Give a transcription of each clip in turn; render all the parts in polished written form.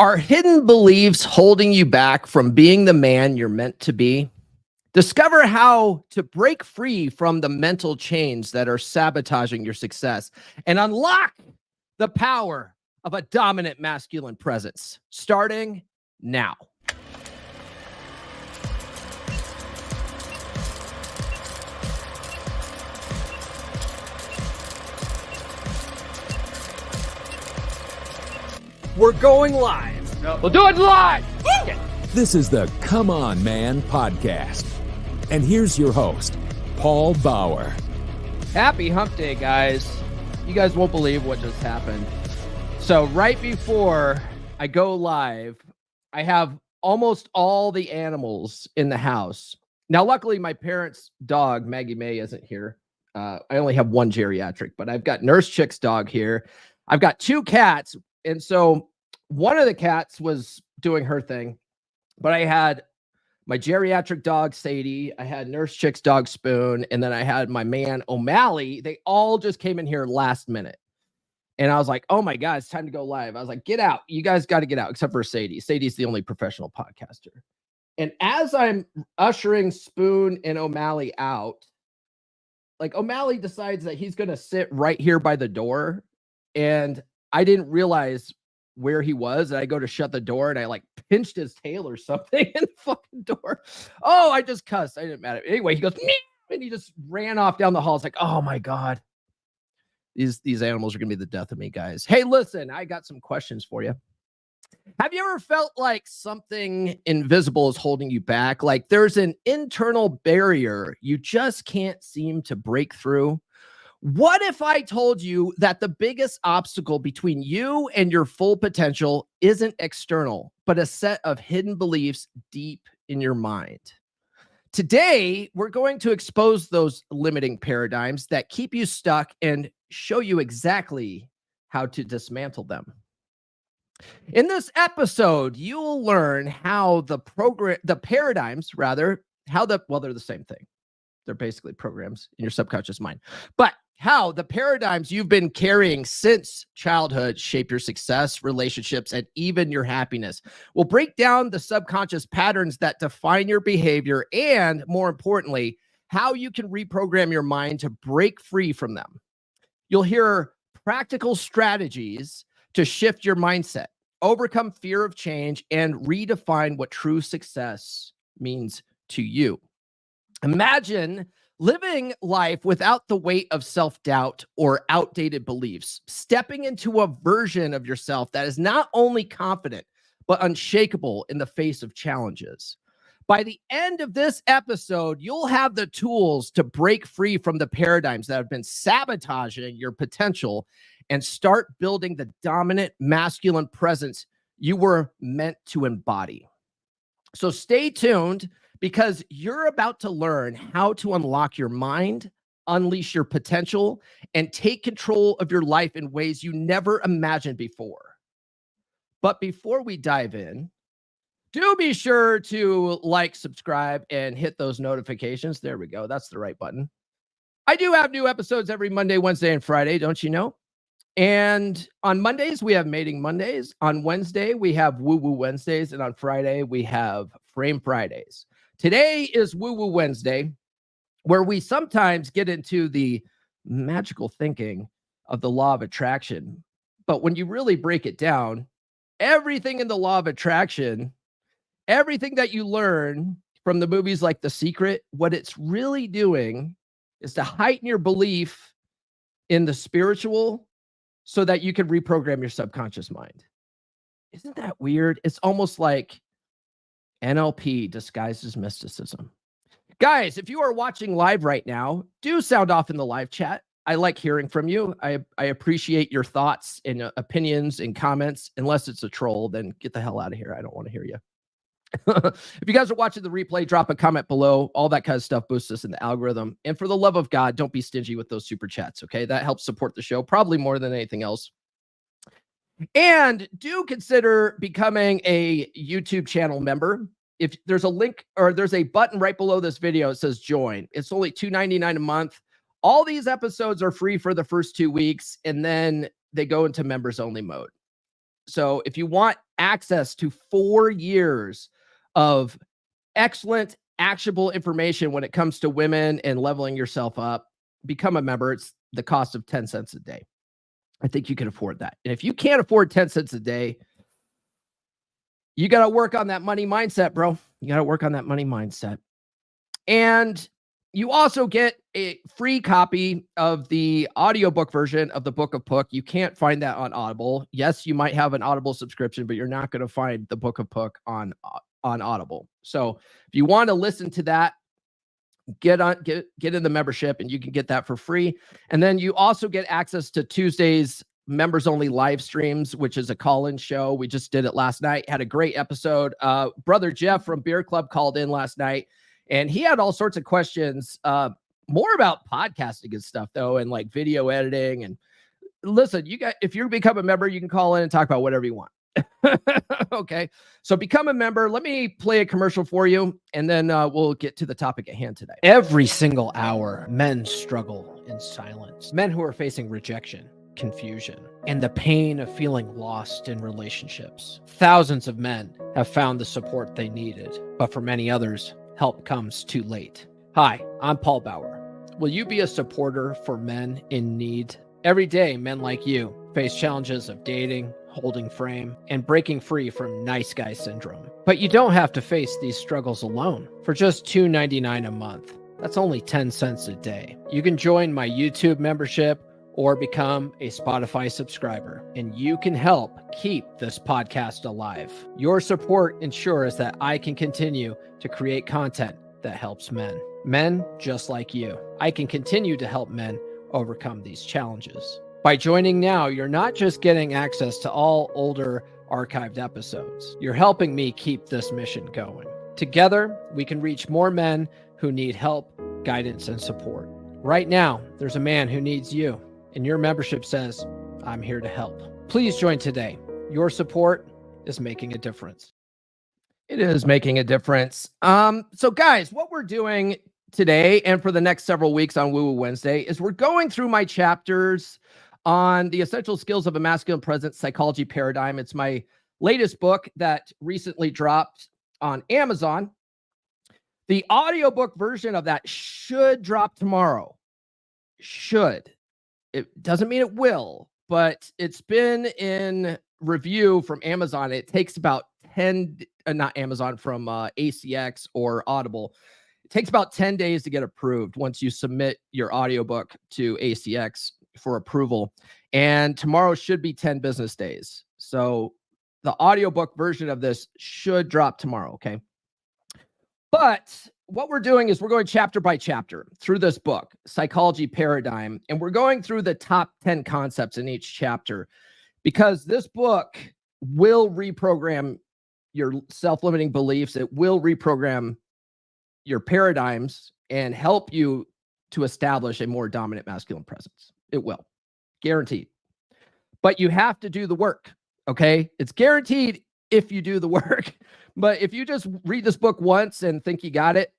Are hidden beliefs holding you back from being the man you're meant to be? Discover how to break free from the mental chains that are sabotaging your success and unlock the power of a dominant masculine presence, starting now. We're going live. We'll do it live. This is the Come On Man podcast. And here's your host, Paul Bauer. Happy hump day, guys. You guys won't believe what just happened. So right before I go live, I have almost all the animals in the house. Now, luckily, my parents' dog, Maggie May, isn't here. I only have one geriatric, but I've got Nurse Chick's dog here. I've got two cats. And so one of the cats was doing her thing, but I had my geriatric dog, Sadie. I had Nurse Chick's dog, Spoon. And then I had my man, O'Malley. They all just came in here last minute. And I was like, oh my God, it's time to go live. I was like, get out. You guys got to get out, except for Sadie. Sadie's the only professional podcaster. And as I'm ushering Spoon and O'Malley out, like O'Malley decides that he's going to sit right here by the door. And I didn't realize where he was. And I go to shut the door and I like pinched his tail or something in the fucking door. Oh, I just cussed. I didn't matter. Anyway, he goes, meow, and he just ran off down the hall. It's like, oh my God. These animals are going to be the death of me, guys. Hey, listen, I got some questions for you. Have you ever felt like something invisible is holding you back? Like there's an internal barrier you just can't seem to break through? What if I told you that the biggest obstacle between you and your full potential isn't external, but a set of hidden beliefs deep in your mind? Today, we're going to expose those limiting paradigms that keep you stuck and show you exactly how to dismantle them. In this episode, you'll learn how they're the same thing. They're basically programs in your subconscious mind. But how the paradigms you've been carrying since childhood shape your success, relationships, and even your happiness. We'll break down the subconscious patterns that define your behavior and, more importantly, how you can reprogram your mind to break free from them. You'll hear practical strategies to shift your mindset, overcome fear of change, and redefine what true success means to you. Imagine living life without the weight of self-doubt or outdated beliefs, stepping into a version of yourself that is not only confident, but unshakable in the face of challenges. By the end of this episode, you'll have the tools to break free from the paradigms that have been sabotaging your potential and start building the dominant masculine presence you were meant to embody. So stay tuned, because you're about to learn how to unlock your mind, unleash your potential, and take control of your life in ways you never imagined before. But before we dive in, do be sure to like, subscribe, and hit those notifications. There we go. That's the right button. I do have new episodes every Monday, Wednesday, and Friday, don't you know? And on Mondays, we have Mating Mondays. On Wednesday, we have Woo Woo Wednesdays. And on Friday, we have Frame Fridays. Today is Woo Woo Wednesday, where we sometimes get into the magical thinking of the law of attraction. But when you really break it down, everything in the law of attraction, everything that you learn from the movies like The Secret, what it's really doing is to heighten your belief in the spiritual so that you can reprogram your subconscious mind. Isn't that weird? It's almost like NLP disguised as mysticism. Guys, if you are watching live right now, do sound off in the live chat. I like hearing from you. I appreciate your thoughts and opinions and comments. Unless it's a troll, then get the hell out of here. I don't want to hear you. If you guys are watching the replay, drop a comment below. All that kind of stuff boosts us in the algorithm. And for the love of God, don't be stingy with those super chats, okay? That helps support the show, probably more than anything else. And do consider becoming a YouTube channel member. If there's a link or there's a button right below this video, it says join. It's only $2.99 a month. All these episodes are free for the first 2 weeks, and then they go into members only mode. So if you want access to 4 years of excellent, actionable information when it comes to women and leveling yourself up, become a member. It's the cost of 10 cents a day. I think you can afford that. And if you can't afford 10 cents a day, you got to work on that money mindset, bro. You got to work on that money mindset. And you also get a free copy of the audiobook version of the Book of Puck. You can't find that on Audible. Yes, you might have an Audible subscription, but you're not going to find the Book of Puck on Audible. So if you want to listen to that, get in the membership and you can get that for free. And then you also get access to Tuesday's members only live streams, which is a call-in show. We just did it last night. Had a great episode. Brother Jeff from Beer Club called in last night, and he had all sorts of questions, more about podcasting and stuff though, and like video editing. And listen, if you become a member, you can call in and talk about whatever you want. Okay, so become a member. Let me play a commercial for you, and then we'll get to the topic at hand today. Every single hour, men struggle in silence. Men who are facing rejection, confusion, and the pain of feeling lost in relationships. Thousands of men have found the support they needed, but for many others, help comes too late. Hi, I'm Paul Bauer. Will you be a supporter for men in need? Every day, men like you face challenges of dating, holding frame, and breaking free from nice guy syndrome. But you don't have to face these struggles alone. For just $2.99 a month, that's only 10 cents a day. You can join my YouTube membership or become a Spotify subscriber, and you can help keep this podcast alive. Your support ensures that I can continue to create content that helps men just like you. I can continue to help men overcome these challenges. By joining now, you're not just getting access to all older archived episodes. You're helping me keep this mission going. Together, we can reach more men who need help, guidance, and support. Right now, there's a man who needs you, and your membership says, I'm here to help. Please join today. Your support is making a difference. It is making a difference. So guys, what we're doing today and for the next several weeks on Woo Woo Wednesday is we're going through my chapters on the essential skills of a masculine presence psychology paradigm. It's my latest book that recently dropped on Amazon. The audiobook version of that should drop tomorrow. Should. It doesn't mean it will, but it's been in review from Amazon. It takes about not Amazon, from ACX or Audible. It takes about 10 days to get approved once you submit your audiobook to ACX for approval. And tomorrow should be 10 business days. So the audiobook version of this should drop tomorrow, okay? But what we're doing is we're going chapter by chapter through this book, Psychology Paradigm, and we're going through the top 10 concepts in each chapter, because this book will reprogram your self-limiting beliefs. It will reprogram your paradigms and help you to establish a more dominant masculine presence. It will, guaranteed. But you have to do the work, okay? It's guaranteed if you do the work. But if you just read this book once and think you got it,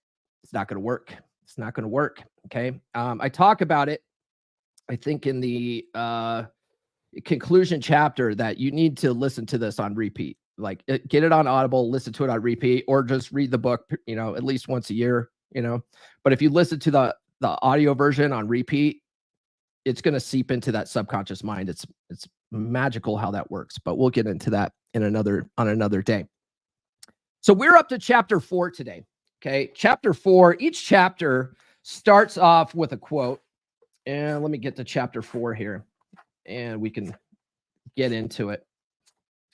it's not going to work. It's not going to work, okay? I talk about it, I think, in the conclusion chapter, that you need to listen to this on repeat. Like, get it on Audible, listen to it on repeat, or just read the book, at least once a year, But if you listen to the audio version on repeat, it's going to seep into that subconscious mind. It's magical how that works, but we'll get into that on another day. So we're up to chapter 4 today. Okay. Chapter 4, each chapter starts off with a quote, and let me get to chapter 4 here and we can get into it.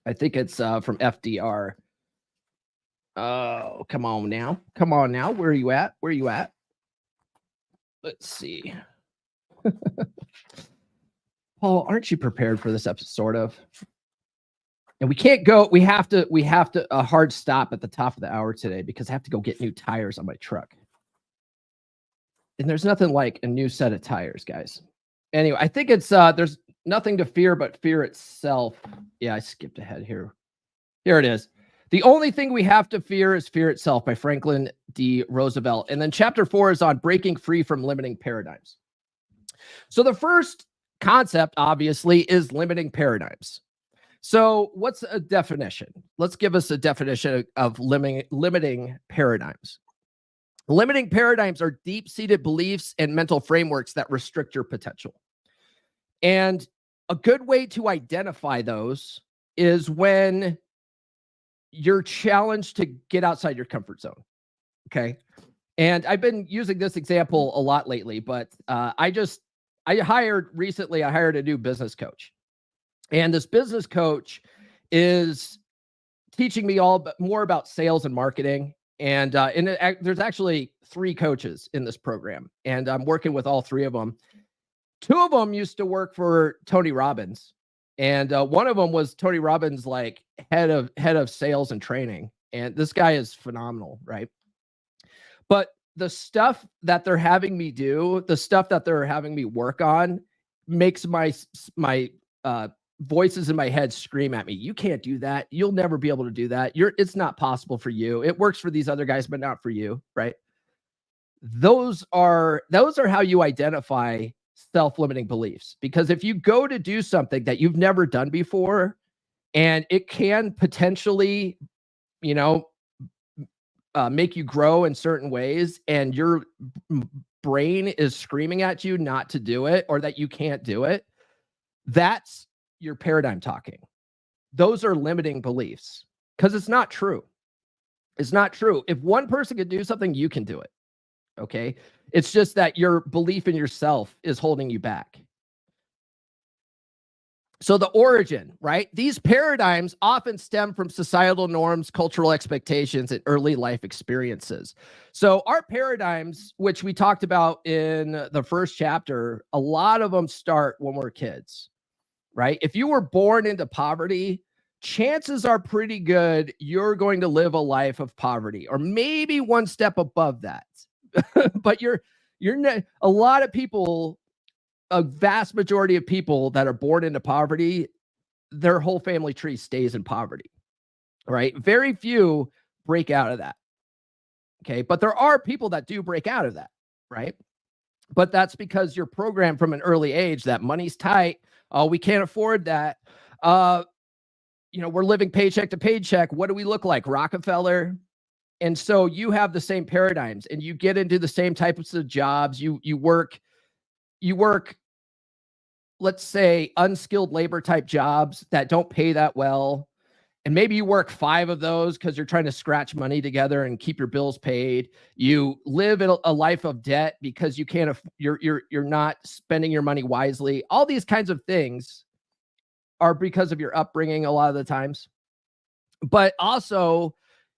I think it's from FDR. Oh, come on now. Where are you at? Let's see. Paul, aren't you prepared for this episode? Sort of. And we can't go. We have to a hard stop at the top of the hour today, because I have to go get new tires on my truck. And there's nothing like a new set of tires, guys. Anyway, I think it's there's nothing to fear but fear itself. Yeah, I skipped ahead here. Here it is. The only thing we have to fear is fear itself, by Franklin D. Roosevelt. And then chapter 4 is on breaking free from limiting paradigms. So the first concept, obviously, is limiting paradigms. So what's a definition? Let's give us a definition of limiting paradigms. Limiting paradigms are deep-seated beliefs and mental frameworks that restrict your potential. And a good way to identify those is when you're challenged to get outside your comfort zone. Okay. And I've been using this example a lot lately, but I hired a new business coach. And this business coach is teaching me more about sales and marketing. And there's actually 3 coaches in this program, and I'm working with all 3 of them. 2 of them used to work for Tony Robbins, and one of them was Tony Robbins' like head of sales and training. And this guy is phenomenal, right? But the stuff that they're having me do, the stuff that they're having me work on, makes my voices in my head scream at me. You can't do that. You'll never be able to do that. It's not possible for you. It works for these other guys, but not for you, right? Those are how you identify self-limiting beliefs. Because if you go to do something that you've never done before, and it can potentially, make you grow in certain ways, and your brain is screaming at you not to do it, or that you can't do it, that's your paradigm talking. Those are limiting beliefs, because it's not true. It's not true. If one person can do something, you can do it. Okay. It's just that your belief in yourself is holding you back. So the origin, right? These paradigms often stem from societal norms, cultural expectations, and early life experiences. So our paradigms, which we talked about in the first chapter, a lot of them start when we're kids, right? If you were born into poverty, chances are pretty good you're going to live a life of poverty, or maybe one step above that. But a lot of people, a vast majority of people that are born into poverty, their whole family tree stays in poverty, right? Very few break out of that. Okay. But there are people that do break out of that, right? But that's because you're programmed from an early age that money's tight. Oh, we can't afford that. We're living paycheck to paycheck. What do we look like? Rockefeller. And so you have the same paradigms, and you get into the same types of jobs. You work, let's say, unskilled labor type jobs that don't pay that well. And maybe you work 5 of those because you're trying to scratch money together and keep your bills paid. You live in a life of debt because you can't, you're not spending your money wisely. All these kinds of things are because of your upbringing a lot of the times. But also,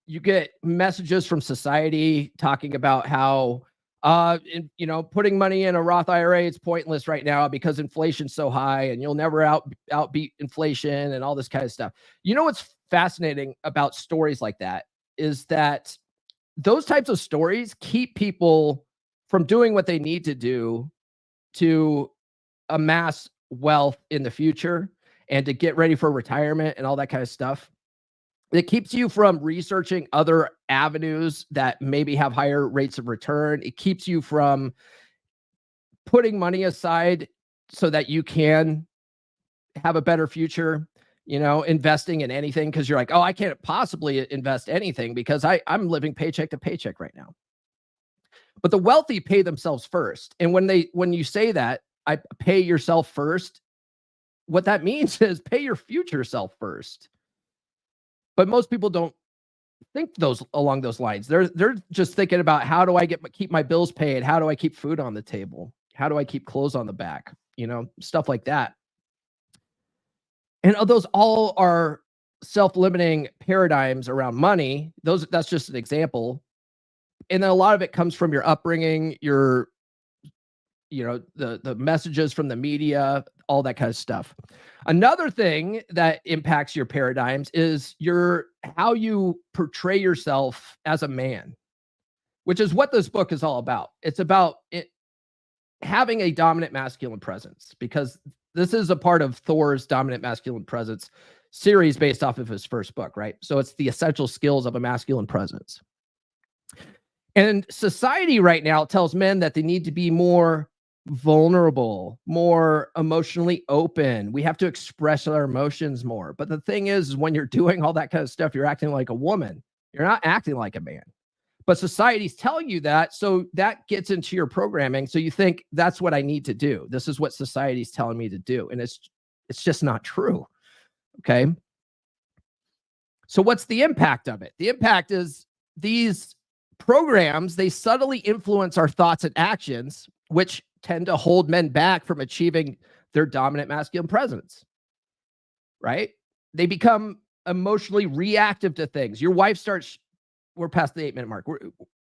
you get messages from society talking about how, putting money in a Roth IRA is pointless right now because inflation's so high, and you'll never outbeat inflation and all this kind of stuff. You know what's fascinating about stories like that is that those types of stories keep people from doing what they need to do to amass wealth in the future and to get ready for retirement and all that kind of stuff. It keeps you from researching other avenues that maybe have higher rates of return. It keeps you from putting money aside so that you can have a better future, investing in anything, because you're like, oh, I can't possibly invest anything because I'm living paycheck to paycheck right now. But the wealthy pay themselves first. And when you say that, I pay yourself first, what that means is pay your future self first. But most people don't think along those lines. They're just thinking about, how do I keep my bills paid? How do I keep food on the table? How do I keep clothes on the back? Stuff like that. And those all are self-limiting paradigms around money. That's just an example. And then a lot of it comes from your upbringing, the messages from the media, all that kind of stuff. Another thing that impacts your paradigms is how you portray yourself as a man, which is what this book is all about. It's about having a dominant masculine presence, because this is a part of Thor's dominant masculine presence series based off of his first book, right? So it's the essential skills of a masculine presence. And society right now tells men that they need to be more vulnerable, more emotionally open. We have to express our emotions more. But the thing is when you're doing all that kind of stuff, you're acting like a woman. You're not acting like a man. But society's telling you that, so that gets into your programming. So you think that's what I need to do. This is what society's telling me to do, and it's just not true. Okay. So what's the impact of it? The impact is these programs, they subtly influence our thoughts and actions, which tend to hold men back from achieving their dominant masculine presence. Right? They become emotionally reactive to things. Your wife starts, we're past the 8-minute mark.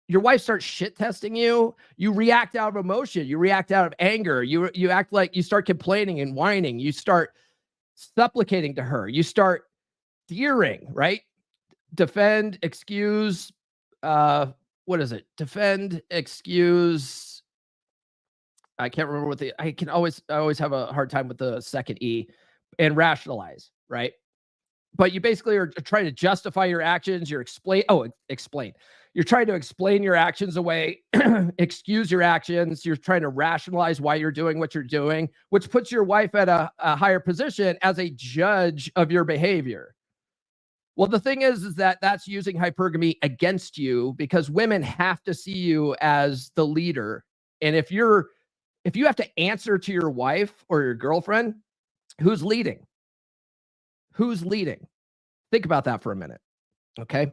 Your wife starts shit testing you. You react out of emotion. You react out of anger. You act like you start complaining and whining. You start supplicating to her. You start deering, right? Defend, excuse, what is it? Defend, excuse. I can't remember what I always have a hard time with the second E, and rationalize, right? But you basically are trying to justify your actions. Explain. You're trying to explain your actions away, excuse your actions. You're trying to rationalize why you're doing what you're doing, which puts your wife at a higher position as a judge of your behavior. Well, the thing is that that's using hypergamy against you, because women have to see you as the leader. And if you have to answer to your wife or your girlfriend, who's leading? Who's leading? Think about that for a minute. Okay.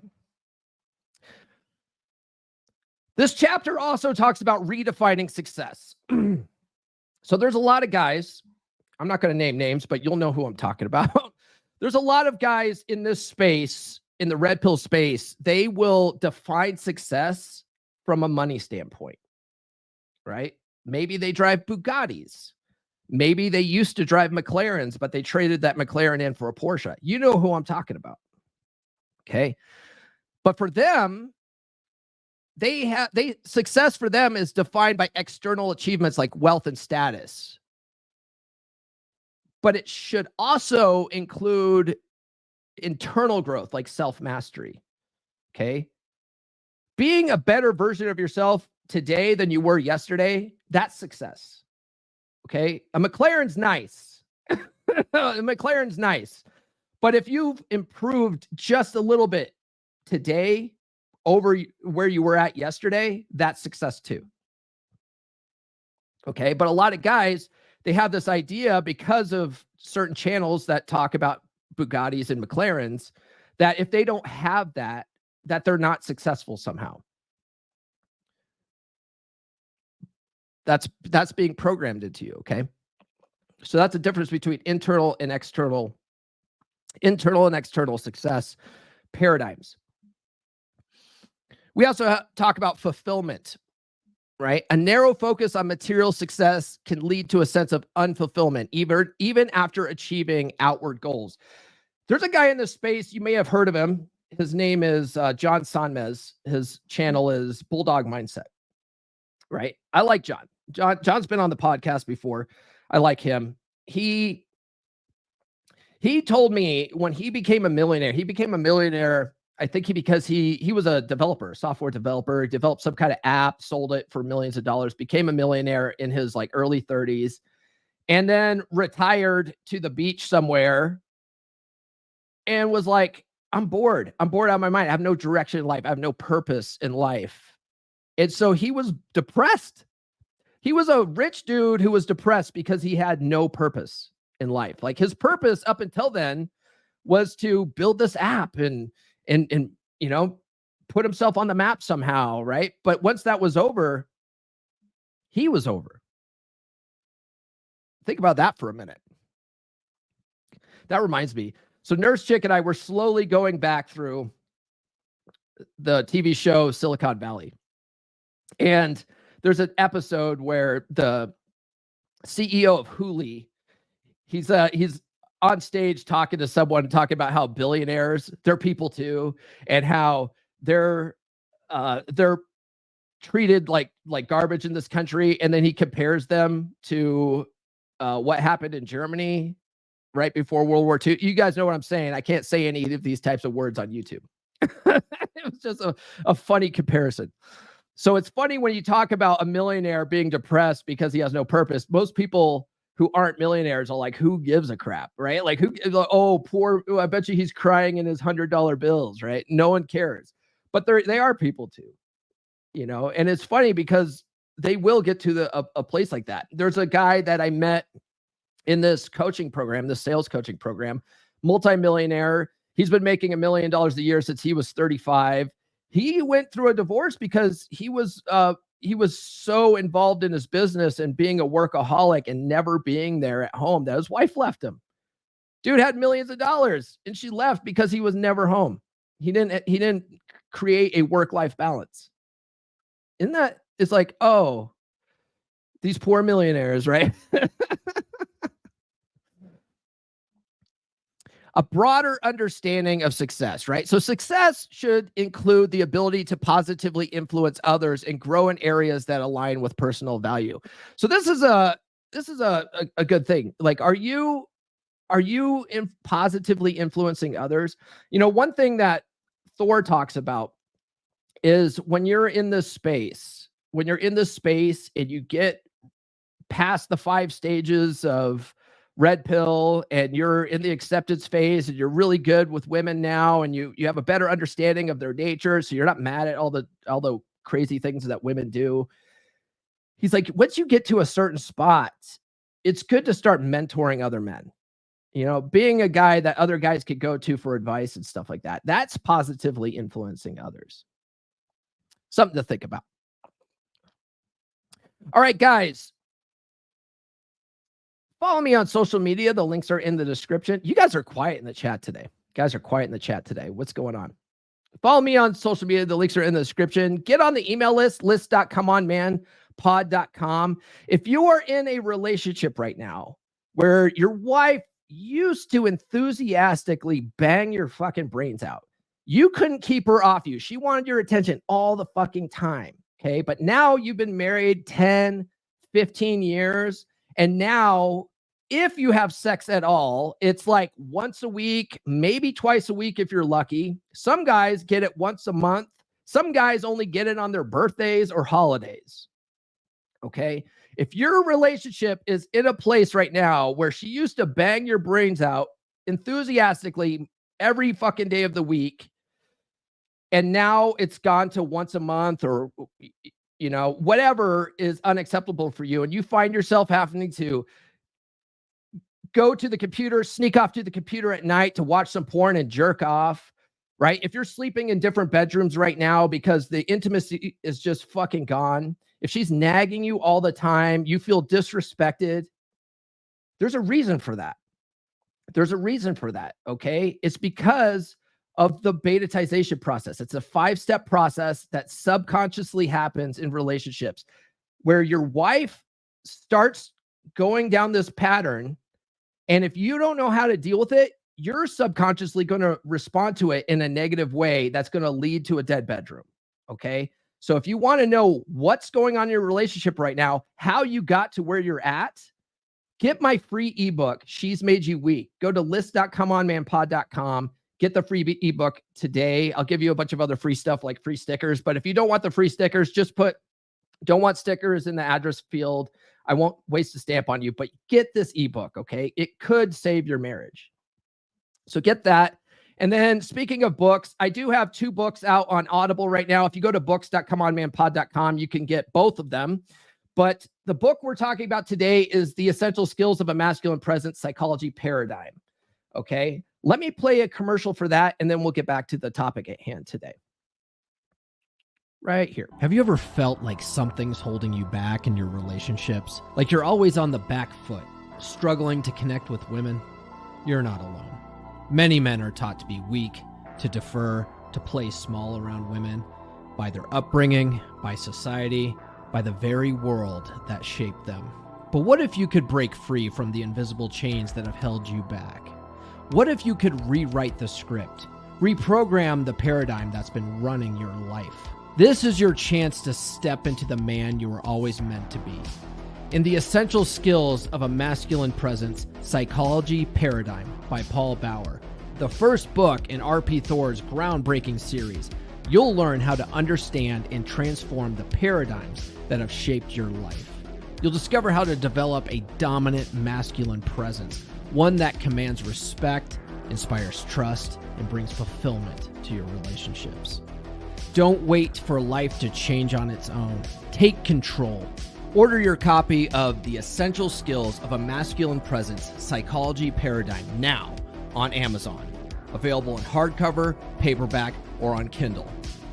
This chapter also talks about redefining success. So there's a lot of guys, I'm not going to name names, but you'll know who I'm talking about. There's a lot of guys in this space, in the red pill space, they will define success from a money standpoint, right? Maybe they drive Bugattis. Maybe they used to drive McLarens, but they traded that McLaren in for a Porsche. You know who I'm talking about. Okay. But for them, success for them is defined by external achievements like wealth and status. But it should also include internal growth like self-mastery. Okay. Being a better version of yourself today than you were yesterday, that's success. Okay. A McLaren's nice. A McLaren's nice. But if you've improved just a little bit today over where you were at yesterday, that's success too. Okay. But a lot of guys, they have this idea because of certain channels that talk about Bugattis and McLarens, that if they don't have that they're not successful somehow. That's being programmed into you. Okay. So that's the difference between internal and external success paradigms. We also talk about fulfillment, right? A narrow focus on material success can lead to a sense of unfulfillment, even after achieving outward goals. There's a guy in this space, you may have heard of him. His name is John Sonmez. His channel is Bulldog Mindset, right? I like John. John's been on the podcast before. I like him. He told me when he became a millionaire, I think because he was a developer, software developer, developed some kind of app, sold it for millions of dollars, became a millionaire in his like early 30s, and then retired to the beach somewhere and was like, I'm bored. I'm bored out of my mind. I have no direction in life. I have no purpose in life. And so he was depressed. He was a rich dude who was depressed because he had no purpose in life. Like his purpose up until then was to build this app and you know, put himself on the map somehow, right? But once that was over, he was over. Think about that for a minute. That reminds me. So Nurse Chick and I were slowly going back through the TV show Silicon Valley. And there's an episode where the CEO of Hulu, he's on stage talking to someone, talking about how billionaires, they're people too, and how they're treated like garbage in this country. And then he compares them to what happened in Germany right before World War II. You guys know what I'm saying. I can't say any of these types of words on YouTube. It was just a funny comparison. So it's funny when you talk about a millionaire being depressed because he has no purpose. Most people who aren't millionaires are like, who gives a crap, right? Like, oh, poor, I bet you he's crying in his $100 bills, right? No one cares. But they are people too, and it's funny because they will get to a place like that. There's a guy that I met in this coaching program, this sales coaching program, multimillionaire. He's been making $1 million a year since he was 35. He went through a divorce because he was so involved in his business and being a workaholic and never being there at home that his wife left him. Dude had millions of dollars and she left because he was never home. He didn't create a work-life balance. Isn't that, it's like, oh, these poor millionaires, right? A broader understanding of success, right? So success should include the ability to positively influence others and grow in areas that align with personal value. So this is a good thing. Like, are you positively influencing others? One thing that Thor talks about is when you're in this space and you get past the 5 stages of red pill and you're in the acceptance phase and you're really good with women now and you have a better understanding of their nature, so you're not mad at all the crazy things that women do. He's like, once you get to a certain spot, it's good to start mentoring other men. Being a guy that other guys could go to for advice and stuff like that. That's positively influencing others. Something to think about. All right, guys. Follow me on social media. The links are in the description. You guys are quiet in the chat today. What's going on? Follow me on social media. The links are in the description. Get on the email list.comeonmanpod.com. If you are in a relationship right now where your wife used to enthusiastically bang your fucking brains out, you couldn't keep her off you. She wanted your attention all the fucking time. Okay. But now you've been married 10, 15 years. And now, if you have sex at all, it's like once a week, maybe twice a week if you're lucky. Some guys get it once a month. Some guys only get it on their birthdays or holidays. Okay? If your relationship is in a place right now where she used to bang your brains out enthusiastically every fucking day of the week, and now it's gone to once a month or whatever is unacceptable for you, and you find yourself having to go to the computer, sneak off to the computer at night to watch some porn and jerk off, right? If you're sleeping in different bedrooms right now because the intimacy is just fucking gone, if she's nagging you all the time, you feel disrespected, there's a reason for that. Okay? It's because of the betatization process. It's a 5-step process that subconsciously happens in relationships where your wife starts going down this pattern. And if you don't know how to deal with it, you're subconsciously going to respond to it in a negative way that's going to lead to a dead bedroom. Okay. So if you want to know what's going on in your relationship right now, how you got to where you're at, get my free ebook, She's Made You Weak. Go to list.comeonmanpod.com. Get the free ebook today. I'll give you a bunch of other free stuff like free stickers. But if you don't want the free stickers, just put don't want stickers in the address field. I won't waste a stamp on you, but get this ebook, okay? It could save your marriage. So get that. And then speaking of books, I do have 2 books out on Audible right now. If you go to books.comeonmanpod.com, you can get both of them. But the book we're talking about today is The Essential Skills of a Masculine Presence Psychology Paradigm. Okay? Let me play a commercial for that, and then we'll get back to the topic at hand today. Right here. Have you ever felt like something's holding you back in your relationships? Like you're always on the back foot, struggling to connect with women? You're not alone. Many men are taught to be weak, to defer, to play small around women by their upbringing, by society, by the very world that shaped them. But what if you could break free from the invisible chains that have held you back? What if you could rewrite the script, reprogram the paradigm that's been running your life? This is your chance to step into the man you were always meant to be. In The Essential Skills of a Masculine Presence Psychology Paradigm by Paul Bauer, the first book in R.P. Thor's groundbreaking series, You'll learn how to understand and transform the paradigms that have shaped your life. You'll discover how to develop a dominant masculine presence, one that commands respect, inspires trust, and brings fulfillment to your relationships. Don't wait for life to change on its own. Take control. Order your copy of The Essential Skills of a Masculine Presence Psychology Paradigm now on Amazon. Available in hardcover, paperback, or on Kindle.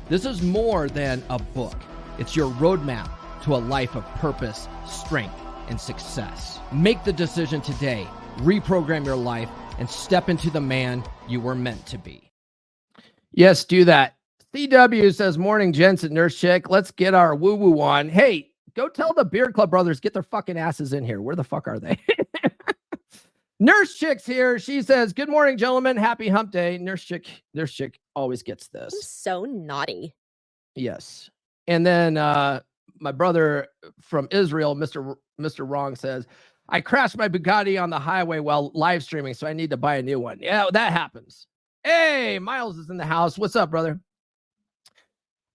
This is more than a book. It's your roadmap to a life of purpose, strength, and success. Make the decision today. Reprogram your life and step into the man you were meant to be. Yes, do that. CW says, morning, gents and Nurse Chick. Let's get our woo-woo on. Hey, go tell the Beard Club brothers, get their fucking asses in here. Where the fuck are they? Nurse Chick's here. She says, good morning, gentlemen. Happy hump day. Nurse Chick always gets this. I'm so naughty. Yes. And then my brother from Israel, Mr. Wrong, says, I crashed my Bugatti on the highway while live streaming, so I need to buy a new one. Yeah, that happens. Hey, Miles is in the house. What's up, brother?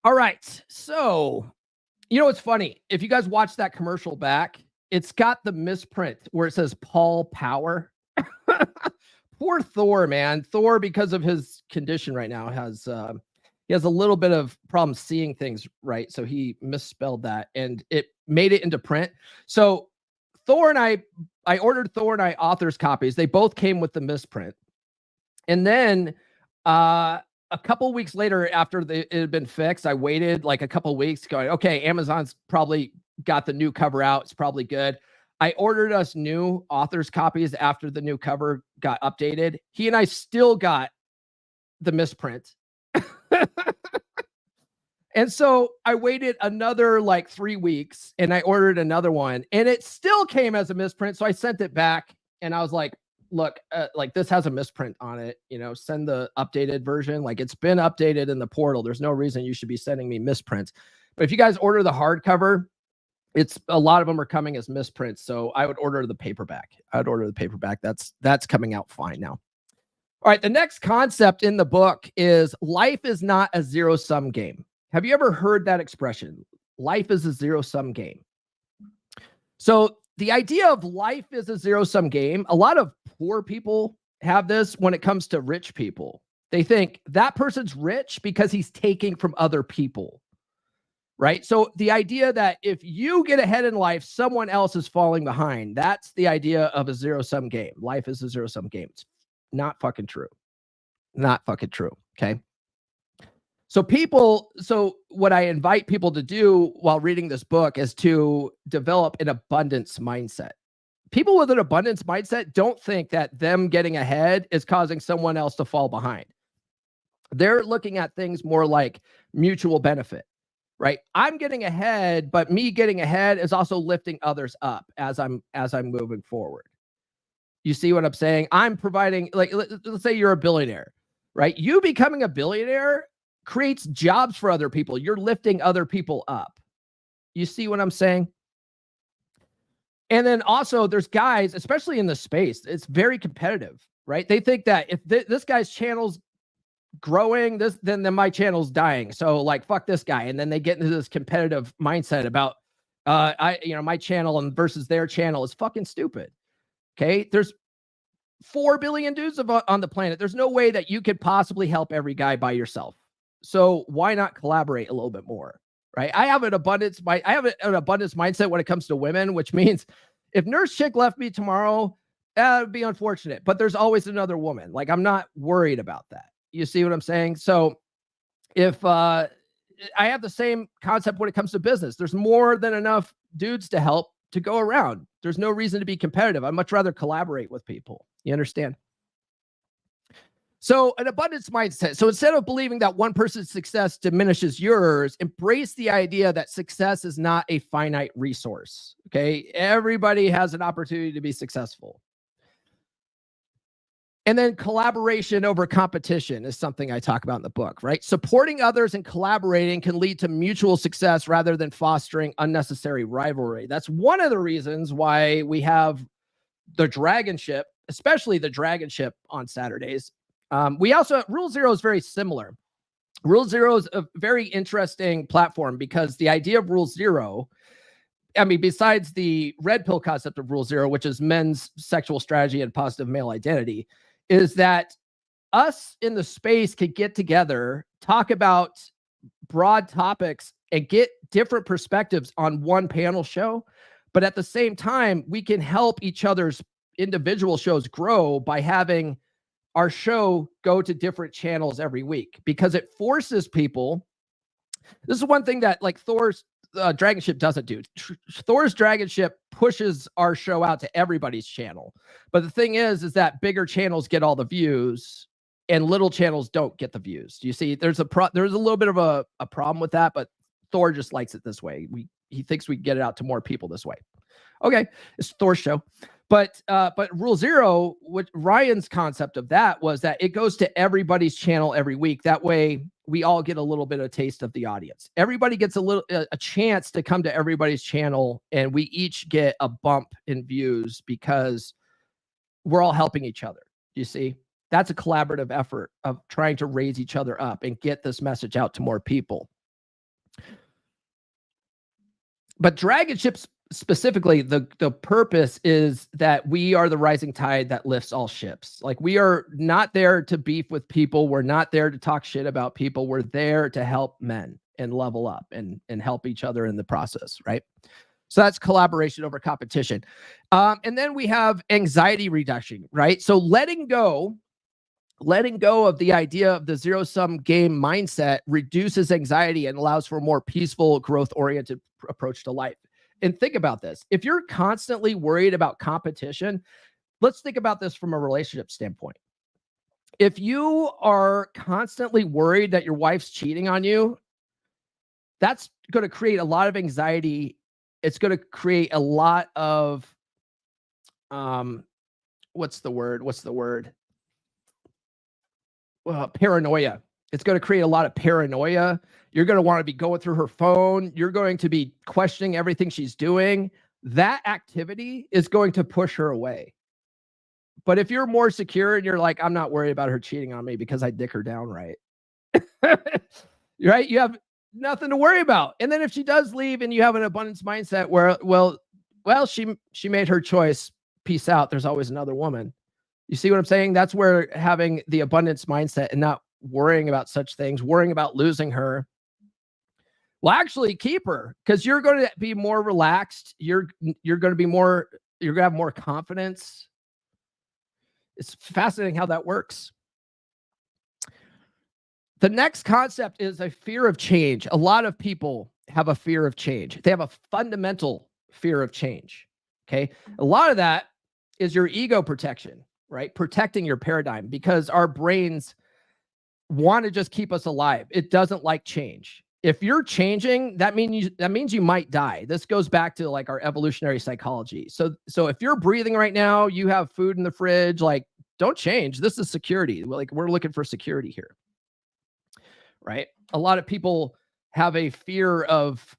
All right. So, you know, it's funny. If you guys watch that commercial back, it's got the misprint where it says Paul Power. Poor Thor, man. Thor, because of his condition right now, has he has a little bit of problem seeing things right. So he misspelled that and it made it into print. So Thor and I ordered Thor and I author's copies. They both came with the misprint. And then a couple weeks later, after it had been fixed, I waited like a couple weeks going, okay, Amazon's probably got the new cover out. It's probably good. I ordered us new author's copies after the new cover got updated. He and I still got the misprint. And so I waited another like 3 weeks and I ordered another one and it still came as a misprint. So I sent it back and I was like, look, like this has a misprint on it, you know, send the updated version. Like it's been updated in the portal. There's no reason you should be sending me misprints. But if you guys order the hardcover, it's a lot of them are coming as misprints. So I would order the paperback. That's coming out fine now. All right. The next concept in the book is life is not a zero-sum game. Have you ever heard that expression? Life is a zero-sum game. So the idea of life is a zero-sum game, a lot of poor people have this when it comes to rich people. They think that person's rich because he's taking from other people, right? So the idea that if you get ahead in life, someone else is falling behind. That's the idea of a zero-sum game. Life is a zero-sum game. It's not fucking true. Not fucking true, okay? So what I invite people to do while reading this book is to develop an abundance mindset. People with an abundance mindset don't think that them getting ahead is causing someone else to fall behind. They're looking at things more like mutual benefit, right? I'm getting ahead, but me getting ahead is also lifting others up as I'm moving forward. You see what I'm saying? I'm providing, like, let's say you're a billionaire, right? You becoming a billionaire creates jobs for other people. You're lifting other people up. You see what I'm saying? And then also there's guys, especially in the space, it's very competitive, right? They think that if this guy's channel's growing, then my channel's dying. So like, fuck this guy. And then they get into this competitive mindset about, my channel and versus their channel is fucking stupid. Okay. There's 4 billion dudes on the planet. There's no way that you could possibly help every guy by yourself. So why not collaborate a little bit more, right? I have an abundance mindset when it comes to women, which means if Nurse Chick left me tomorrow, that would be unfortunate, but there's always another woman. Like I'm not worried about that. You see what I'm saying? So if I have the same concept when it comes to business, there's more than enough dudes to help to go around. There's no reason to be competitive. I'd much rather collaborate with people. You understand? So an abundance mindset. So instead of believing that one person's success diminishes yours, embrace the idea that success is not a finite resource. Okay. Everybody has an opportunity to be successful. And then collaboration over competition is something I talk about in the book, right? Supporting others and collaborating can lead to mutual success rather than fostering unnecessary rivalry. That's one of the reasons why we have the Dragon Ship, especially the Dragon Ship on Saturdays. We also, Rule Zero is very similar. Rule Zero is a very interesting platform because the idea of Rule Zero, I mean, besides the red pill concept of Rule Zero, which is men's sexual strategy and positive male identity, is that us in the space could get together, talk about broad topics, and get different perspectives on one panel show. But at the same time, we can help each other's individual shows grow by having our show go to different channels every week, because it forces people. This is one thing that like Thor's Dragon Ship doesn't do. Thor's Dragon Ship pushes our show out to everybody's channel. But the thing is that bigger channels get all the views and little channels don't get the views. Do you see? There's a little bit of a problem with that, but Thor just likes it this way. He thinks we can get it out to more people this way. Okay, it's Thor's show. But Rule Zero, what Ryan's concept of that was that it goes to everybody's channel every week. That way we all get a little bit of taste of the audience. Everybody gets a chance to come to everybody's channel, and we each get a bump in views because we're all helping each other. You see? That's a collaborative effort of trying to raise each other up and get this message out to more people. But Dragon Ships specifically, the purpose is that we are the rising tide that lifts all ships. Like, we are not there to beef with people. We're not there to talk shit about people. We're there to help men and level up and help each other in the process, right? So that's collaboration over competition. And then we have anxiety reduction, right? So letting go of the idea of the zero-sum game mindset reduces anxiety and allows for a more peaceful, growth-oriented approach to life. And think about this. If you're constantly worried about competition, let's think about this from a relationship standpoint. If you are constantly worried that your wife's cheating on you, that's going to create a lot of anxiety. It's going to create a lot of, what's the word? Paranoia. It's going to create a lot of paranoia. You're going to want to be going through her phone. You're going to be questioning everything she's doing. That activity is going to push her away. But if you're more secure and you're like, I'm not worried about her cheating on me because I dick her down right. Right? You have nothing to worry about. And then if she does leave and you have an abundance mindset where, well, she made her choice. Peace out. There's always another woman. You see what I'm saying? That's where having the abundance mindset and not worrying about such things, worrying about losing her, will actually keep her, because you're going to be more relaxed. You're going to have more confidence. It's fascinating how that works. The next concept is a fear of change. A lot of people have a fear of change. They have a fundamental fear of change. Okay. A lot of that is your ego protection, right? Protecting your paradigm, because our brains want to just keep us alive. It doesn't like change. If you're changing, that means you might die. This goes back to like our evolutionary psychology. So if you're breathing right now, you have food in the fridge, like, don't change. This is security. Like, we're looking for security here, right? A lot of people have a fear of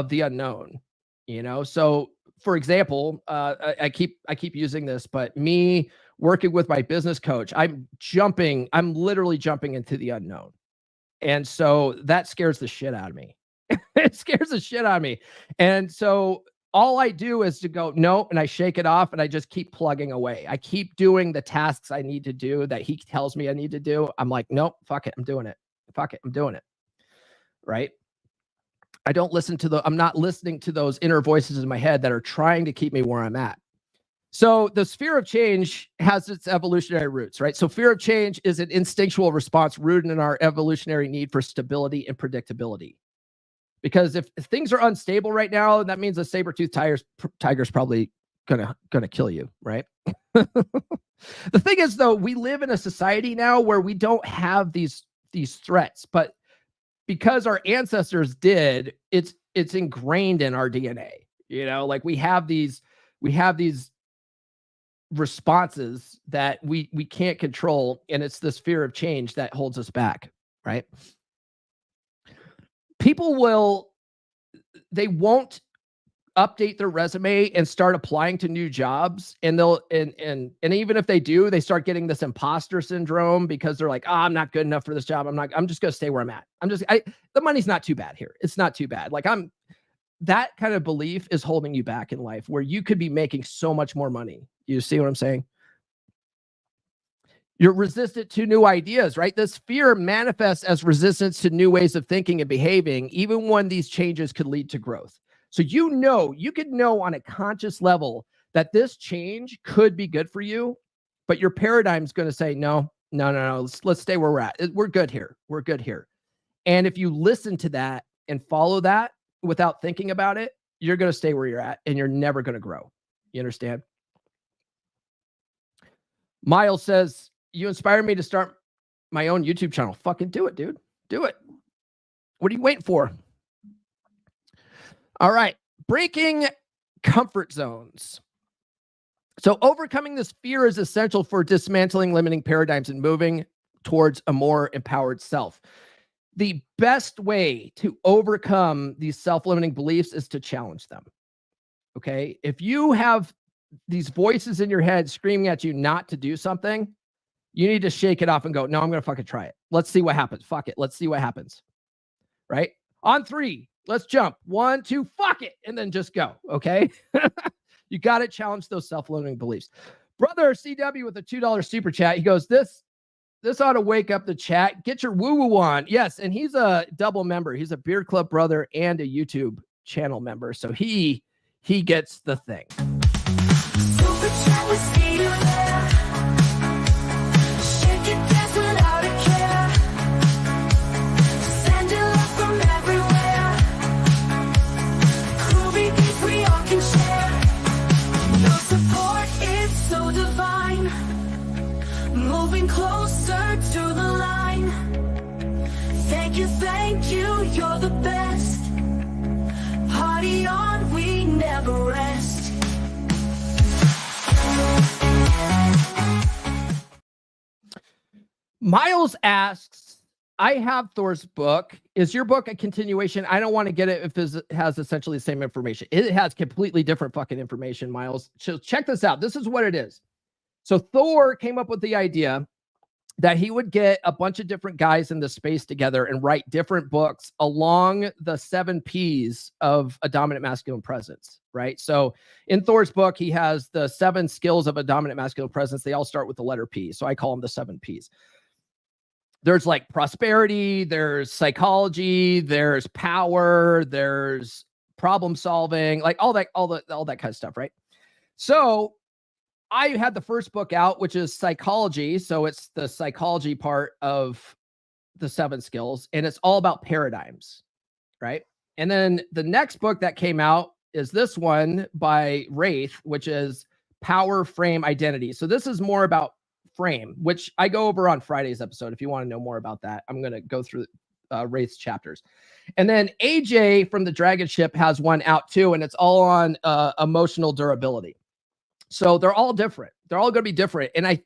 the unknown, you know? So for example, I keep using this, but me working with my business coach, I'm literally jumping into the unknown. And so that scares the shit out of me. It scares the shit out of me. And so all I do is to go, no, and I shake it off and I just keep plugging away. I keep doing the tasks I need to do that he tells me I need to do. I'm like, nope, fuck it. I'm doing it. Fuck it. I'm doing it. Right. I'm not listening to those inner voices in my head that are trying to keep me where I'm at. So the fear of change has its evolutionary roots, right? So fear of change is an instinctual response rooted in our evolutionary need for stability and predictability. Because if things are unstable right now, that means a saber-toothed tiger's probably gonna kill you, right? The thing is, though, we live in a society now where we don't have these threats, but because our ancestors did, it's ingrained in our DNA. You know, like we have these responses that we can't control, and it's this fear of change that holds us back, right? People won't update their resume and start applying to new jobs, and they'll and even if they do, they start getting this imposter syndrome because they're like, I'm not good enough for this job. I'm just gonna stay where I'm at. The money's not too bad here. It's not too bad. Like that kind of belief is holding you back in life where you could be making so much more money. You see what I'm saying? You're resistant to new ideas, right? This fear manifests as resistance to new ways of thinking and behaving, even when these changes could lead to growth. So you could know on a conscious level that this change could be good for you, but your paradigm's going to say, no, let's stay where we're at. We're good here. We're good here. And if you listen to that and follow that without thinking about it, you're going to stay where you're at and you're never going to grow. You understand? Miles says, you inspired me to start my own YouTube channel. Fucking do it, dude. Do it. What are you waiting for? All right. Breaking comfort zones. So overcoming this fear is essential for dismantling limiting paradigms and moving towards a more empowered self. The best way to overcome these self-limiting beliefs is to challenge them. Okay? If you have these voices in your head screaming at you not to do something, you need to shake it off and go, no, I'm going to fucking try it. Let's see what happens. Fuck it. Let's see what happens. Right? On 3, let's jump. 1, 2, fuck it. And then just go. Okay? You got to challenge those self-limiting beliefs. Brother CW with a $2 super chat. He goes, this ought to wake up the chat. Get your woo-woo on. Yes, and he's a double member. He's a Beard Club brother and a YouTube channel member. So he gets the thing. Super chat was closer to the line. Thank you, you're the best. Party on, we never rest. Miles asks, I have Thor's book. Is your book a continuation? I don't want to get it if it has essentially the same information. It has completely different fucking information, Miles. So check this out. This is what it is. So Thor came up with the idea that he would get a bunch of different guys in the space together and write different books along the 7 Ps of a dominant masculine presence, right? So in Thor's book, he has the 7 skills of a dominant masculine presence. They all start with the letter P. So I call them the 7 Ps. There's like prosperity, there's psychology, there's power, there's problem solving, like all that kind of stuff, right? So I had the first book out, which is psychology. So it's the psychology part of the 7 skills, and it's all about paradigms, right? And then the next book that came out is this one by Wraith, which is Power, Frame, Identity. So this is more about frame, which I go over on Friday's episode. If you want to know more about that, I'm going to go through Wraith's chapters. And then AJ from the Dragon Ship has one out too, and it's all on emotional durability. So they're all different. They're all going to be different. And I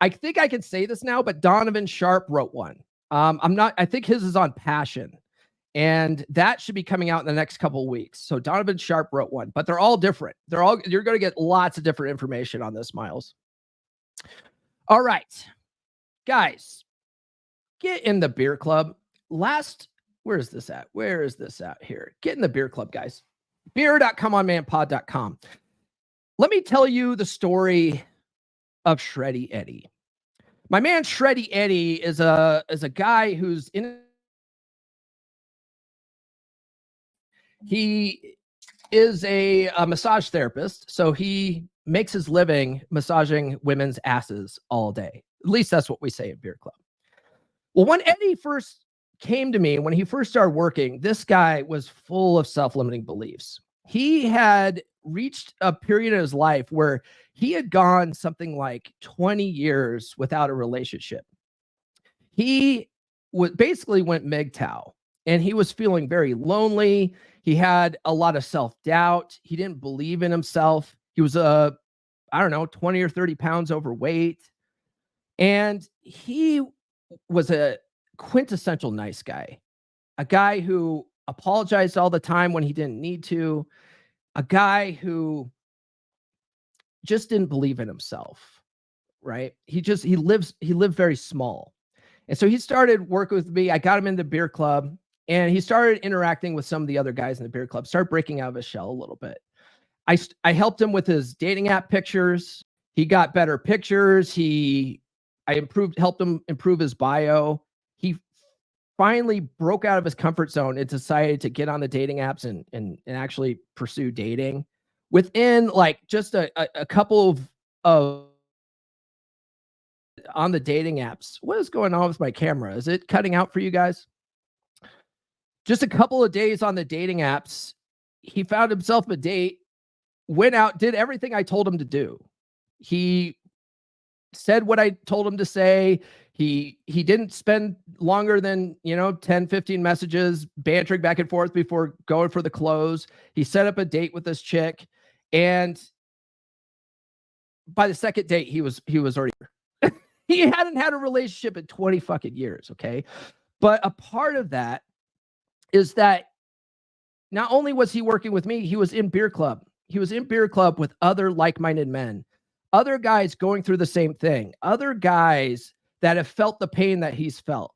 think I can say this now, but Donovan Sharp wrote one. I think his is on passion, and that should be coming out in the next couple of weeks. So Donovan Sharp wrote one, but they're all different. You're going to get lots of different information on this, Miles. All right, guys, get in the beer club. Where is this at? Where is this at here? Get in the beer club, guys. beer.comeonmanpod.com. Let me tell you the story of Shreddy Eddie. My man Shreddy Eddie is a guy who's he is a massage therapist, so he makes his living massaging women's asses all day. At least that's what we say at Beer Club. Well, when Eddie first came to me, when he first started working, this guy was full of self-limiting beliefs. He had reached a period in his life where he had gone something like 20 years without a relationship. He basically went MGTOW, and he was feeling very lonely. He had a lot of self-doubt. He didn't believe in himself. He was 20 or 30 pounds overweight. And he was a quintessential nice guy, a guy who apologized all the time when he didn't need to, a guy who just didn't believe in himself, right? He lived very small. And so he started working with me. I got him in the beer club, and he started interacting with some of the other guys in the beer club, started breaking out of his shell a little bit. I helped him with his dating app pictures. He got better pictures. Helped him improve his bio. He finally broke out of his comfort zone and decided to get on the dating apps and actually pursue dating. Within like just a couple of on the dating apps. What is going on with my camera? Is it cutting out for you guys? Just a couple of days on the dating apps, he found himself a date, went out, did everything I told him to do. He said what I told him to say. He didn't spend longer than, 10, 15 messages bantering back and forth before going for the close. He set up a date with this chick, and by the second date, he was already he hadn't had a relationship in 20 fucking years, okay? But a part of that is that not only was he working with me, he was in beer club. He was in beer club with other like-minded men, other guys going through the same thing, other guys that have felt the pain that he's felt,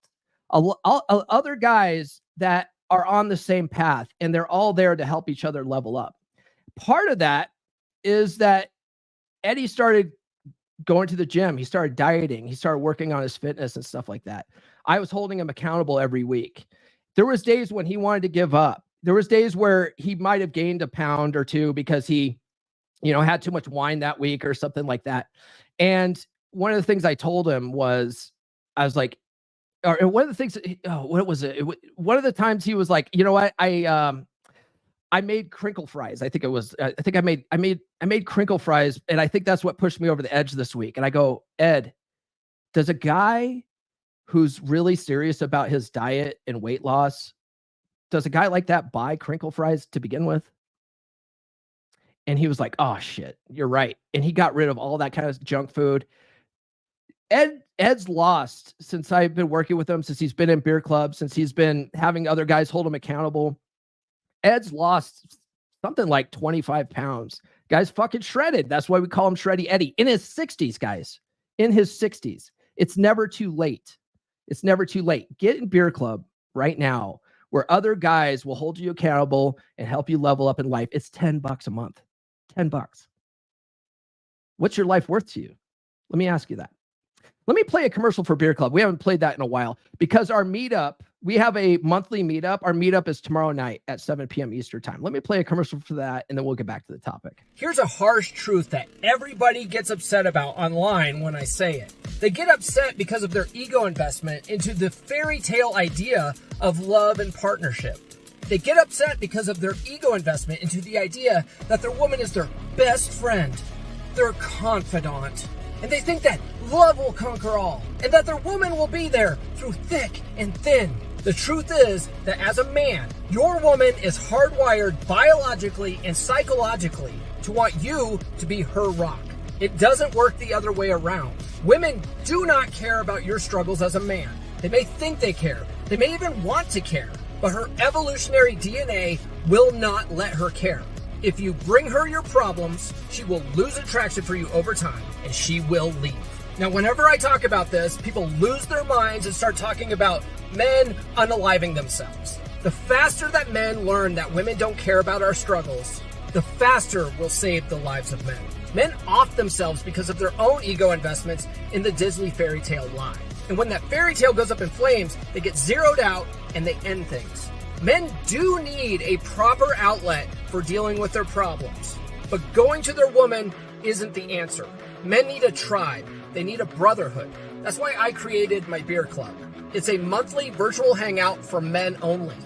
other guys that are on the same path, and they're all there to help each other level up. Part of that is that Eddie started going to the gym. He started dieting. He started working on his fitness and stuff like that. I was holding him accountable every week. There was days when he wanted to give up. There was days where he might have gained a pound or two because he, had too much wine that week or something like that. And one of the things I told him was, I was like, or one of the things, what was it? One of the times he was like, you know what? I made crinkle fries. I think I made crinkle fries. And I think that's what pushed me over the edge this week. And I go, Ed, does a guy who's really serious about his diet and weight loss, does a guy like that buy crinkle fries to begin with? And he was like, oh shit, you're right. And he got rid of all that kind of junk food. Ed's lost since I've been working with him, since he's been in beer clubs, since he's been having other guys hold him accountable. Ed's lost something like 25 pounds. Guy's fucking shredded. That's why we call him Shreddy Eddie. In his 60s, guys. In his 60s. It's never too late. It's never too late. Get in beer club right now where other guys will hold you accountable and help you level up in life. It's $10 a month. $10. What's your life worth to you? Let me ask you that. Let me play a commercial for Beer Club. We haven't played that in a while because our meetup, we have a monthly meetup. Our meetup is tomorrow night at 7 p.m. Eastern time. Let me play a commercial for that, and then we'll get back to the topic. Here's a harsh truth that everybody gets upset about online when I say it. They get upset because of their ego investment into the fairy tale idea of love and partnership. They get upset because of their ego investment into the idea that their woman is their best friend, their confidant, and they think that love will conquer all, and that their woman will be there through thick and thin. The truth is that as a man, your woman is hardwired biologically and psychologically to want you to be her rock. It doesn't work the other way around. Women do not care about your struggles as a man. They may think they care. They may even want to care, but her evolutionary DNA will not let her care. If you bring her your problems, she will lose attraction for you over time, and she will leave. Now, whenever I talk about this, people lose their minds and start talking about men unaliving themselves. The faster that men learn that women don't care about our struggles, the faster we'll save the lives of men. Men off themselves because of their own ego investments in the Disney fairy tale lie. And when that fairy tale goes up in flames, they get zeroed out and they end things. Men do need a proper outlet for dealing with their problems, but going to their woman isn't the answer. Men need a tribe. They need a brotherhood. That's why I created my beer club. It's a monthly virtual hangout for men only.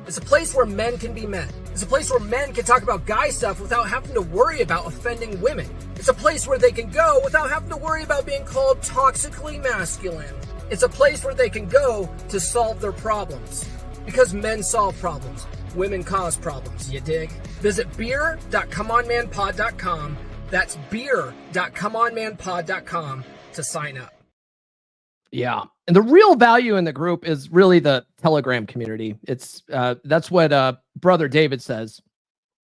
It's a place where men can be men. It's a place where men can talk about guy stuff without having to worry about offending women. It's a place where they can go without having to worry about being called toxically masculine. It's a place where they can go to solve their problems. Because men solve problems, women cause problems, you dig? Visit beer.comeonmanpod.com. That's beer.comeonmanpod.com to sign up. Yeah. And the real value in the group is really the Telegram community. It's that's what brother David says.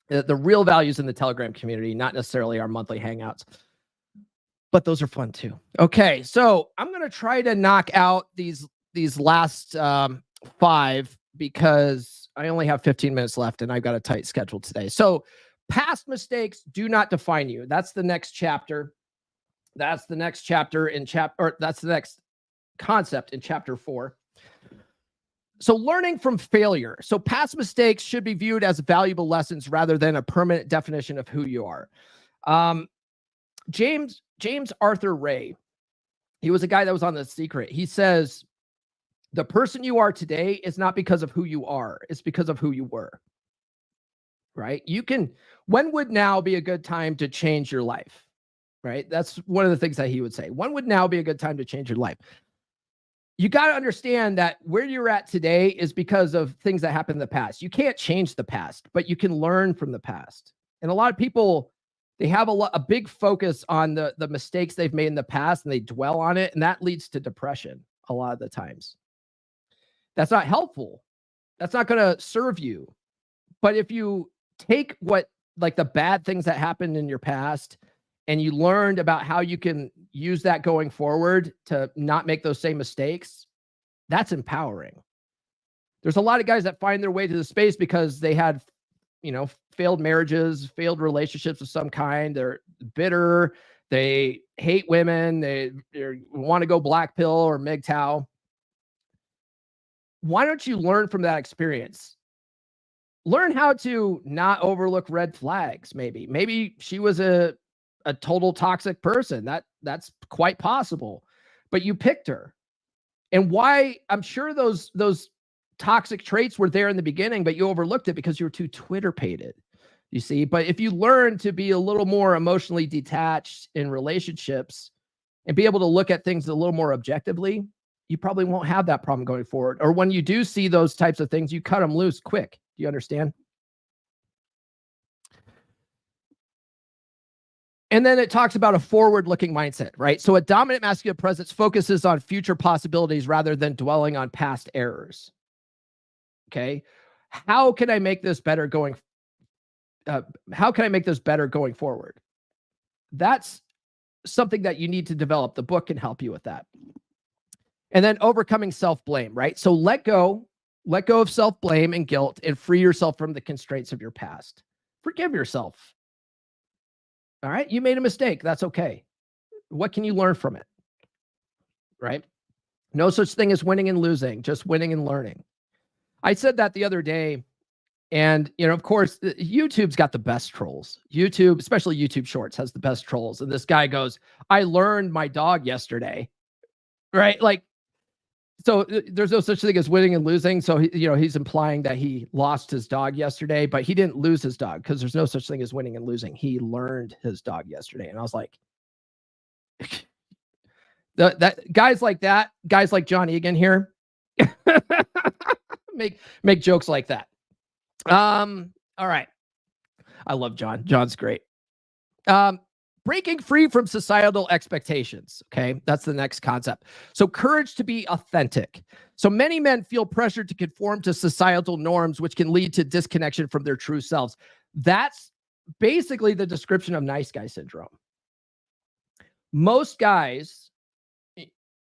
The real values in the Telegram community, not necessarily our monthly hangouts, but those are fun too. Okay, so I'm going to try to knock out these last 5 because I only have 15 minutes left and I've got a tight schedule today. So past mistakes do not define you. That's the next chapter. That's the next chapter in that's the next concept in chapter 4. So learning from failure. So past mistakes should be viewed as valuable lessons rather than a permanent definition of who you are. James Arthur Ray, he was a guy that was on The Secret. He says, the person you are today is not because of who you are. It's because of who you were. Right? When would now be a good time to change your life? Right? That's one of the things that he would say. When would now be a good time to change your life? You got to understand that where you're at today is because of things that happened in the past. You can't change the past, but you can learn from the past. And a lot of people, they have a big focus on the mistakes they've made in the past and they dwell on it. And that leads to depression a lot of the times. That's not helpful. That's not going to serve you. But if you take the bad things that happened in your past and you learned about how you can use that going forward to not make those same mistakes, that's empowering. There's a lot of guys that find their way to the space because they had, failed marriages, failed relationships of some kind. They're bitter. They hate women. They want to go black pill or MGTOW. Why don't you learn from that experience? Learn how to not overlook red flags. Maybe she was a total toxic person. That's quite possible, but you picked her. And why? I'm sure those toxic traits were there in the beginning, but you overlooked it because you were too Twitter-pated, you see. But if you learn to be a little more emotionally detached in relationships and be able to look at things a little more objectively, you probably won't have that problem going forward. Or when you do see those types of things, you cut them loose quick. Do you understand? And then it talks about a forward-looking mindset, right? So a dominant masculine presence focuses on future possibilities rather than dwelling on past errors. Okay, how can I make this better going? How can I make this better going forward? That's something that you need to develop. The book can help you with that. And then overcoming self-blame, right? So let go of self-blame and guilt and free yourself from the constraints of your past. Forgive yourself. All right. You made a mistake. That's okay. What can you learn from it? Right? No such thing as winning and losing, just winning and learning. I said that the other day, and, of course, YouTube's got the best trolls. YouTube, especially YouTube Shorts, has the best trolls. And this guy goes, I learned my dog yesterday. Right? So there's no such thing as winning and losing. So, he's implying that he lost his dog yesterday, but he didn't lose his dog because there's no such thing as winning and losing. He learned his dog yesterday. And I was like, guys like John Egan here make jokes like that. All right. I love John. John's great. Breaking free from societal expectations. Okay. That's the next concept. So courage to be authentic. So many men feel pressured to conform to societal norms, which can lead to disconnection from their true selves. That's basically the description of nice guy syndrome. Most guys,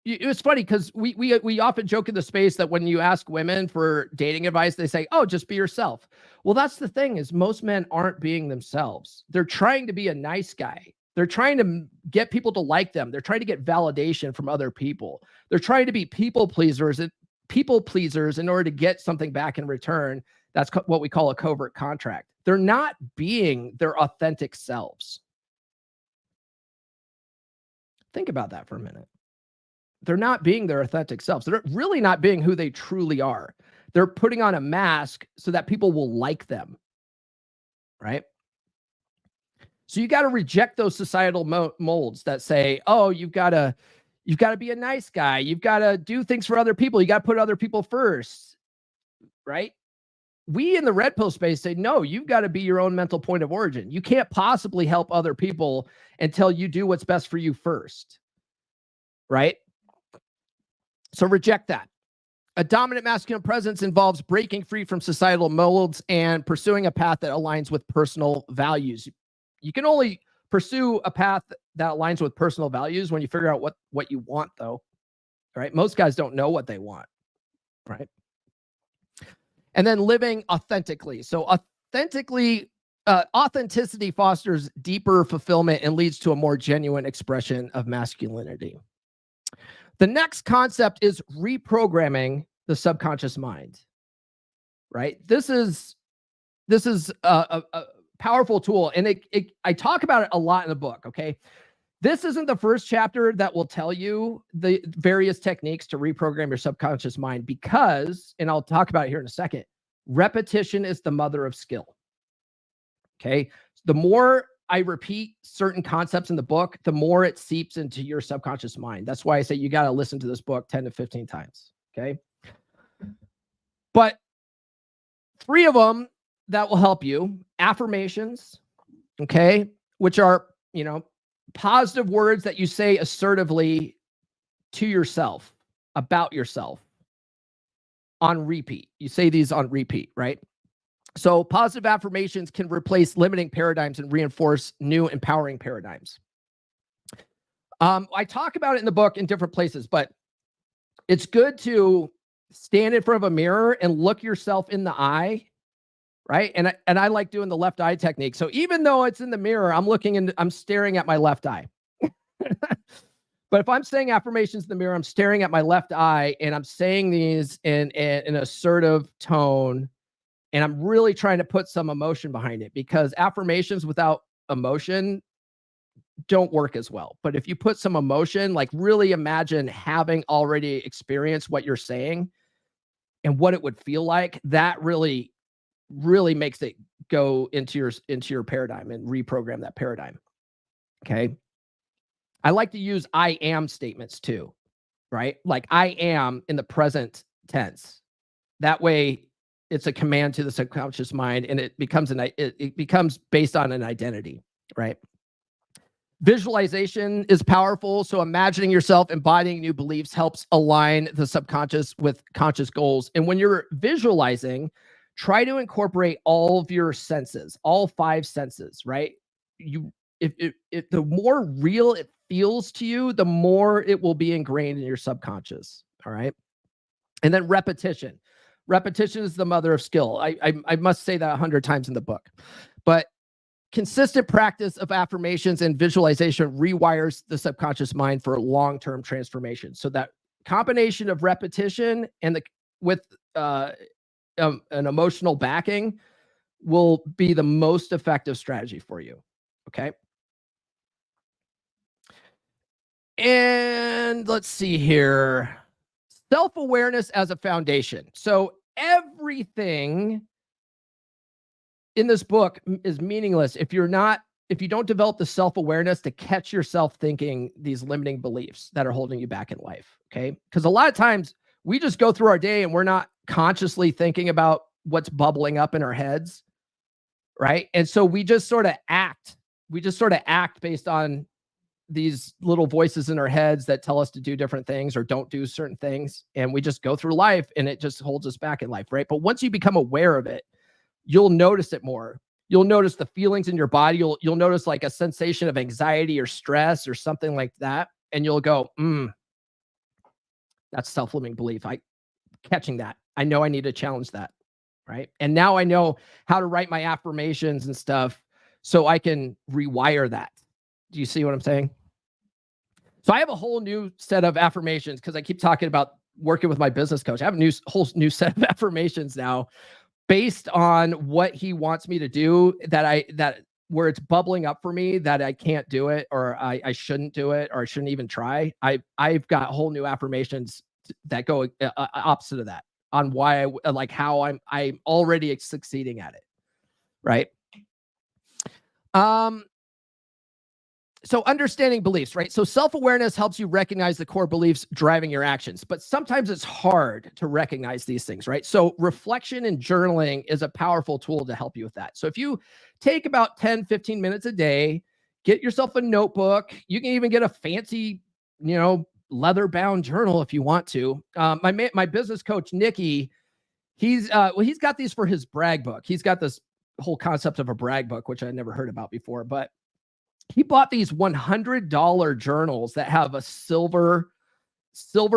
it's funny because we often joke in the space that when you ask women for dating advice, they say, oh, just be yourself. Well, that's the thing is most men aren't being themselves. They're trying to be a nice guy. They're trying to get people to like them. They're trying to get validation from other people. They're trying to be people pleasers in order to get something back in return. That's what we call a covert contract. They're not being their authentic selves. Think about that for a minute. They're not being their authentic selves. They're really not being who they truly are. They're putting on a mask so that people will like them, right? So you got to reject those societal molds that say, oh, you've got to be a nice guy. You've got to do things for other people. You got to put other people first, right? We in the red pill space say, no, you've got to be your own mental point of origin. You can't possibly help other people until you do what's best for you first, right? So reject that. A dominant masculine presence involves breaking free from societal molds and pursuing a path that aligns with personal values. You can only pursue a path that aligns with personal values when you figure out what you want, though. Right? Most guys don't know what they want. Right? And then living authentically. So authenticity fosters deeper fulfillment and leads to a more genuine expression of masculinity. The next concept is reprogramming the subconscious mind, right? This is a powerful tool, and I talk about it a lot in the book, okay? This isn't the first chapter that will tell you the various techniques to reprogram your subconscious mind because, and I'll talk about it here in a second, repetition is the mother of skill, okay? The more I repeat certain concepts in the book, the more it seeps into your subconscious mind. That's why I say you got to listen to this book 10 to 15 times, okay? But 3 of them that will help you: affirmations, okay, which are, positive words that you say assertively to yourself, about yourself, on repeat. You say these on repeat, right? So positive affirmations can replace limiting paradigms and reinforce new empowering paradigms. I talk about it in the book in different places, but it's good to stand in front of a mirror and look yourself in the eye, right? And I like doing the left eye technique. So even though it's in the mirror, I'm staring at my left eye. But if I'm saying affirmations in the mirror, I'm staring at my left eye and I'm saying these in an assertive tone. And I'm really trying to put some emotion behind it, because affirmations without emotion don't work as well. But if you put some emotion, like really imagine having already experienced what you're saying and what it would feel like, that really, really makes it go into your paradigm and reprogram that paradigm. Okay. I like to use I am statements too, right? Like I am in the present tense. That way it's a command to the subconscious mind, and it becomes it becomes based on an identity, right? Visualization is powerful. So imagining yourself embodying new beliefs helps align the subconscious with conscious goals. And when you're visualizing, try to incorporate all of your senses, all 5 senses, right? If the more real it feels to you, the more it will be ingrained in your subconscious. All right. And then repetition. Repetition is the mother of skill. I must say that 100 times in the book. But consistent practice of affirmations and visualization rewires the subconscious mind for long-term transformation. So that combination of repetition and with an emotional backing will be the most effective strategy for you. Okay. And let's see here. Self-awareness as a foundation. So everything in this book is meaningless if you don't develop the self-awareness to catch yourself thinking these limiting beliefs that are holding you back in life. Okay. Because a lot of times we just go through our day and we're not consciously thinking about what's bubbling up in our heads. Right. And so we just sort of act. We just sort of act based on these little voices in our heads that tell us to do different things or don't do certain things. And we just go through life and it just holds us back in life. Right. But once you become aware of it, you'll notice it more. You'll notice the feelings in your body. You'll notice like a sensation of anxiety or stress or something like that. And you'll go, that's self-limiting belief. Catching that. I know I need to challenge that. Right. And now I know how to write my affirmations and stuff so I can rewire that. Do you see what I'm saying? So I have a whole new set of affirmations because I keep talking about working with my business coach. I have a whole new set of affirmations now based on what he wants me to do that where it's bubbling up for me that I can't do it or I shouldn't do it or I shouldn't even try. I've got whole new affirmations that go opposite of that on why how I'm already succeeding at it. Right. So understanding beliefs, right? So self-awareness helps you recognize the core beliefs driving your actions, but sometimes it's hard to recognize these things, right? So reflection and journaling is a powerful tool to help you with that. So if you take about 10, 15 minutes a day, get yourself a notebook, you can even get a fancy, leather-bound journal if you want to. My business coach, Nikki, he's got these for his brag book. He's got this whole concept of a brag book, which I never heard about before, but he bought these $100 journals that have a silver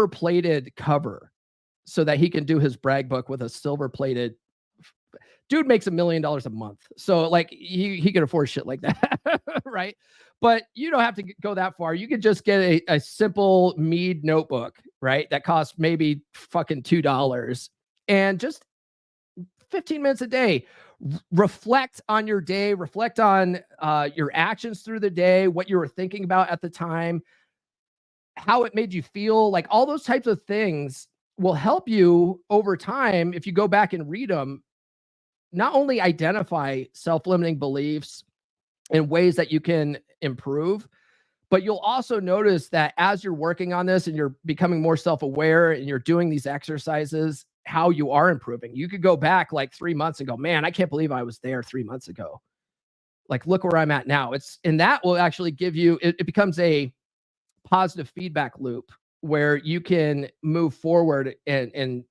plated cover so that he can do his brag book with a silver plated. Dude makes $1 million a month. So like he can afford shit like that. Right. But you don't have to go that far. You could just get a simple Mead notebook, right? That costs maybe fucking $2 and just 15 minutes a day. Reflect on your day, reflect on your actions through the day, what you were thinking about at the time, how it made you feel. Like all those types of things will help you over time if you go back and read them. Not only identify self-limiting beliefs and ways that you can improve, but you'll also notice that as you're working on this and you're becoming more self-aware and you're doing these exercises, how you are improving. You could go back like 3 months and go, man, I can't believe I was there 3 months ago. Like, look where I'm at now. And that will actually give you, it becomes a positive feedback loop where you can move forward and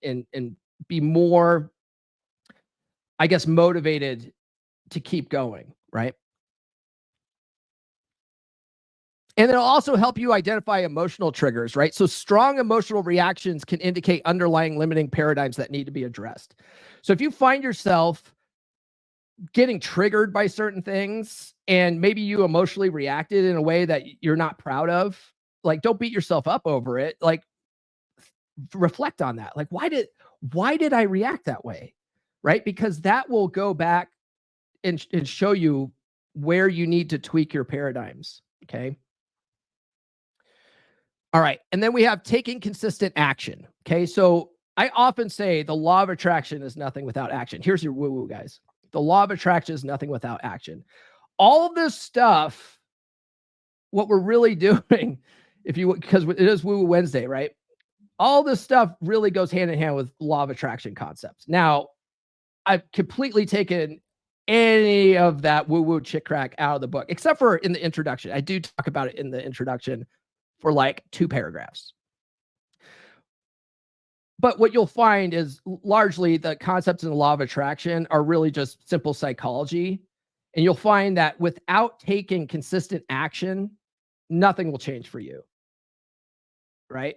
be more, I guess, motivated to keep going, right? And it'll also help you identify emotional triggers, right? So strong emotional reactions can indicate underlying limiting paradigms that need to be addressed. So if you find yourself getting triggered by certain things and maybe you emotionally reacted in a way that you're not proud of, like, don't beat yourself up over it. Like, reflect on that. Like, why did I react that way? Right? Because that will go back and show you where you need to tweak your paradigms. Okay. All right. And then we have taking consistent action. Okay. So I often say the law of attraction is nothing without action. Here's your woo-woo, guys. The law of attraction is nothing without action. All of this stuff, what we're really doing, because it is Woo-Woo Wednesday, right? All this stuff really goes hand in hand with law of attraction concepts. Now, I've completely taken any of that woo-woo chick crack out of the book, except for in the introduction. I do talk about it in the introduction for like 2 paragraphs. But what you'll find is largely the concepts in the law of attraction are really just simple psychology. And you'll find that without taking consistent action, nothing will change for you, right?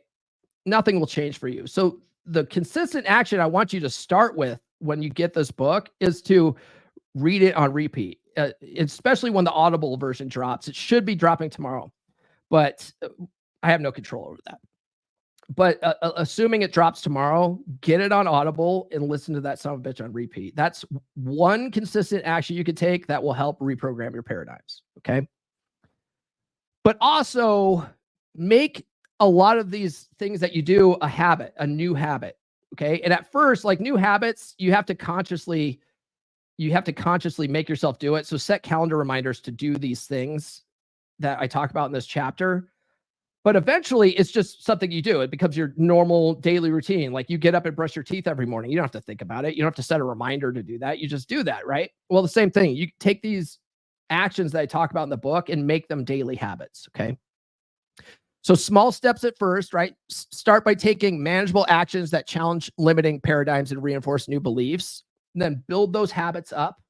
Nothing will change for you. So the consistent action I want you to start with when you get this book is to read it on repeat, especially when the Audible version drops. It should be dropping tomorrow, but I have no control over that. But assuming it drops tomorrow, get it on Audible and listen to that son of a bitch on repeat. That's one consistent action you could take that will help reprogram your paradigms, okay? But also make a lot of these things that you do a habit, a new habit, okay? And at first, like new habits, you have to consciously make yourself do it. So set calendar reminders to do these things that I talk about in this chapter. But eventually, it's just something you do. It becomes your normal daily routine. Like you get up and brush your teeth every morning. You don't have to think about it. You don't have to set a reminder to do that. You just do that, right? Well, the same thing. You take these actions that I talk about in the book and make them daily habits, okay? So small steps at first, right? Start by taking manageable actions that challenge limiting paradigms and reinforce new beliefs. And then build those habits up,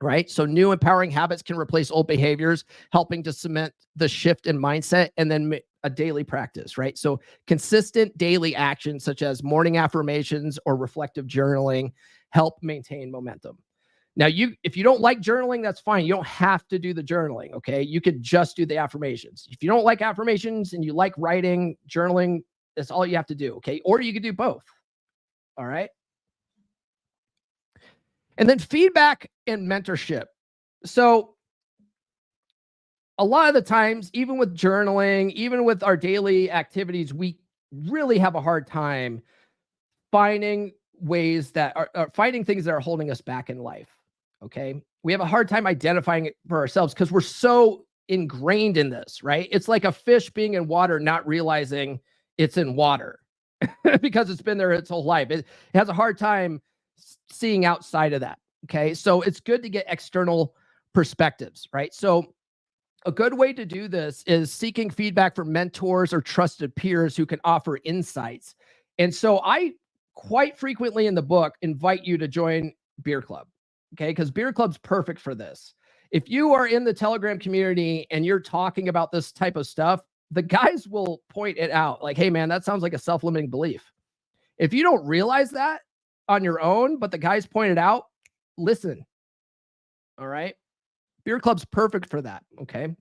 right? So new empowering habits can replace old behaviors, helping to cement the shift in mindset, and then a daily practice, right? So consistent daily actions such as morning affirmations or reflective journaling help maintain momentum. Now, if you don't like journaling, that's fine. You don't have to do the journaling, okay? You could just do the affirmations. If you don't like affirmations and you like writing, journaling, that's all you have to do, okay? Or you could do both, all right? And then feedback and mentorship. So a lot of the times, even with journaling, even with our daily activities, we really have a hard time finding ways that are finding things that are holding us back in life. Okay. We have a hard time identifying it for ourselves because we're so ingrained in this, right? It's like a fish being in water, not realizing it's in water because it's been there its whole life. It has a hard time seeing outside of that. Okay. So it's good to get external perspectives, right? So A good way to do this is seeking feedback from mentors or trusted peers who can offer insights. And so I quite frequently in the book invite you to join Beer Club, okay? Because Beer Club's perfect for this. If you are in the Telegram community and you're talking about this type of stuff, the guys will point it out like, hey, man, that sounds like a self-limiting belief. If you don't realize that on your own, but the guys point it out, listen. All right. Beer Club's perfect for that. Okay.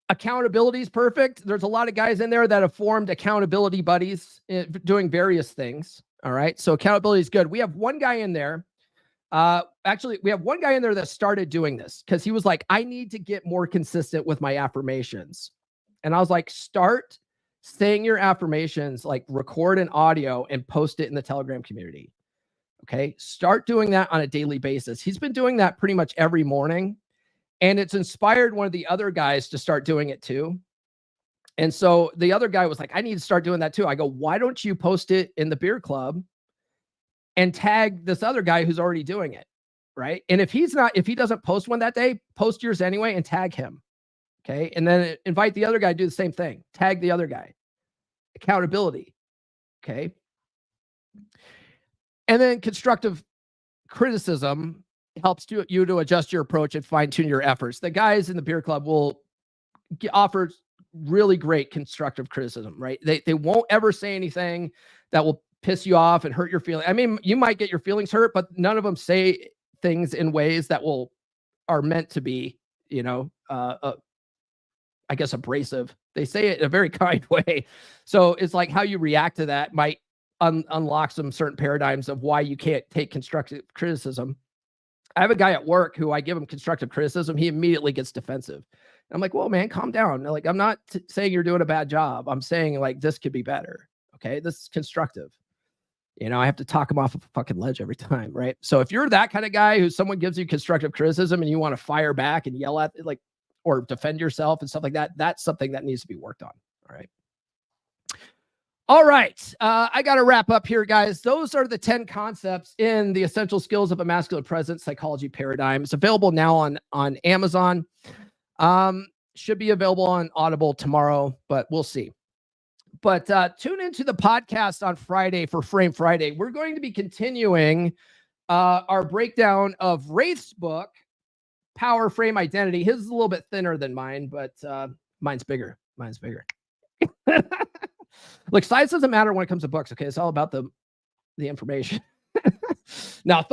Accountability is perfect. There's a lot of guys in there that have formed accountability buddies doing various things. All right. So accountability is good. We have one guy in there. Actually, we have one guy in there that started doing this because he was like, I need to get more consistent with my affirmations. And I was like, start saying your affirmations, like record an audio and post it in the Telegram community. Okay. Start doing that on a daily basis. He's been doing that pretty much every morning. And it's inspired one of the other guys to start doing it too. And so the other guy was like, I need to start doing that too. I go, why don't you post it in the Beer Club and tag this other guy who's already doing it? Right. And if he doesn't post one that day, post yours anyway and tag him. Okay. And then invite the other guy to do the same thing. Tag the other guy. Accountability. Okay. And then constructive criticism helps you to adjust your approach and fine tune your efforts. The guys in the Beer Club will offer really great constructive criticism, right? They won't ever say anything that will piss you off and hurt your feelings. I mean, you might get your feelings hurt, but none of them say things in ways that are meant to be, I guess abrasive. They say it in a very kind way. So it's like how you react to that might unlock some certain paradigms of why you can't take constructive criticism. I have a guy at work who I give him constructive criticism. He immediately gets defensive. And I'm like, well, man, calm down. Like, I'm not saying you're doing a bad job. I'm saying like, this could be better. Okay. This is constructive. I have to talk him off of a fucking ledge every time. Right. So if you're that kind of guy who someone gives you constructive criticism and you want to fire back and yell at it, like, or defend yourself and stuff like that, that's something that needs to be worked on. All right. All right. I got to wrap up here, guys. Those are the 10 concepts in the Essential Skills of a Masculine Presence Psychology Paradigm. It's available now on Amazon. Should be available on Audible tomorrow, but we'll see. But tune into the podcast on Friday for Frame Friday. We're going to be continuing our breakdown of Wraith's book, Power Frame Identity. His is a little bit thinner than mine, but mine's bigger. Mine's bigger. Look, size doesn't matter when it comes to books. Okay, it's all about the information. Now,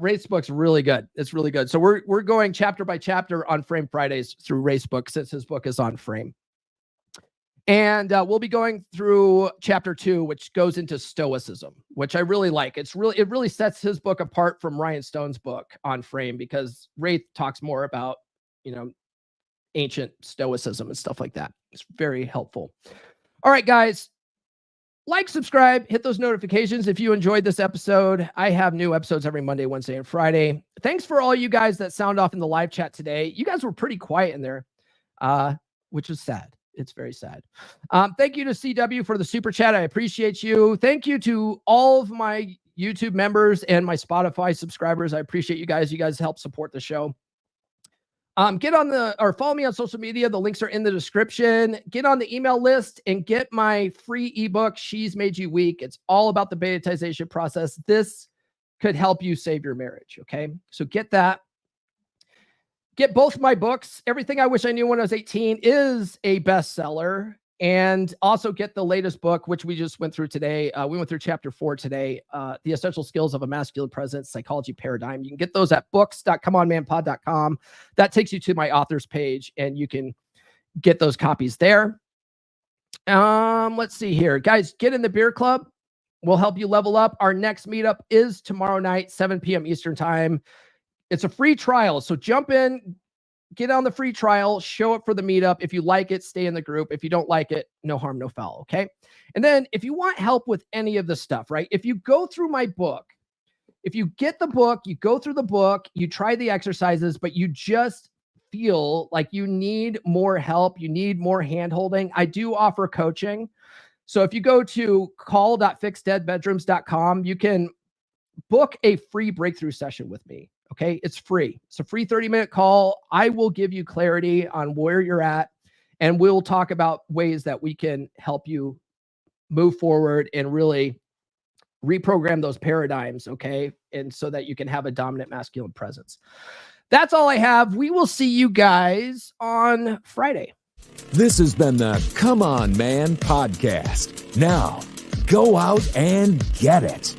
Wraith's book's really good. It's really good. So we're going chapter by chapter on Frame Fridays through Wraith's book since his book is on Frame, and we'll be going through chapter 2, which goes into Stoicism, which I really like. It really sets his book apart from Ryan Stone's book on Frame because Wraith talks more about ancient Stoicism and stuff like that. It's very helpful. All right, guys, like, subscribe, hit those notifications if you enjoyed this episode. I have new episodes every Monday, Wednesday, and Friday. Thanks for all you guys that sound off in the live chat today. You guys were pretty quiet in there, which is sad. It's very sad. Thank you to CW for the super chat. I appreciate you. Thank you to all of my YouTube members and my Spotify subscribers. I appreciate you guys. You guys help support the show. Get on follow me on social media. The links are in the description. Get on the email list and get my free ebook, She's Made You Weak. It's all about the betatization process. This could help you save your marriage. Okay. So get that. Get both my books. Everything I Wish I Knew When I Was 18 is a bestseller. And also get the latest book, which we just went through today. We went through chapter 4 today, The Essential Skills of a Masculine Presence Psychology Paradigm. You can get those at books.comeonmanpod.com. That takes you to my author's page, and you can get those copies there. Let's see here. Guys, get in the Beer Club. We'll help you level up. Our next meetup is tomorrow night, 7 p.m. Eastern Time. It's a free trial, so jump in. Get on the free trial, show up for the meetup. If you like it, stay in the group. If you don't like it, no harm, no foul. Okay. And then if you want help with any of the stuff, right? If you go through my book, if you get the book, you go through the book, you try the exercises, but you just feel like you need more help, you need more hand-holding, I do offer coaching. So if you go to call.fixdeadbedrooms.com, you can book a free breakthrough session with me. Okay. It's free. It's a free 30-minute call. I will give you clarity on where you're at, and we'll talk about ways that we can help you move forward and really reprogram those paradigms. Okay. And so that you can have a dominant masculine presence. That's all I have. We will see you guys on Friday. This has been the Come On Man podcast. Now, go out and get it.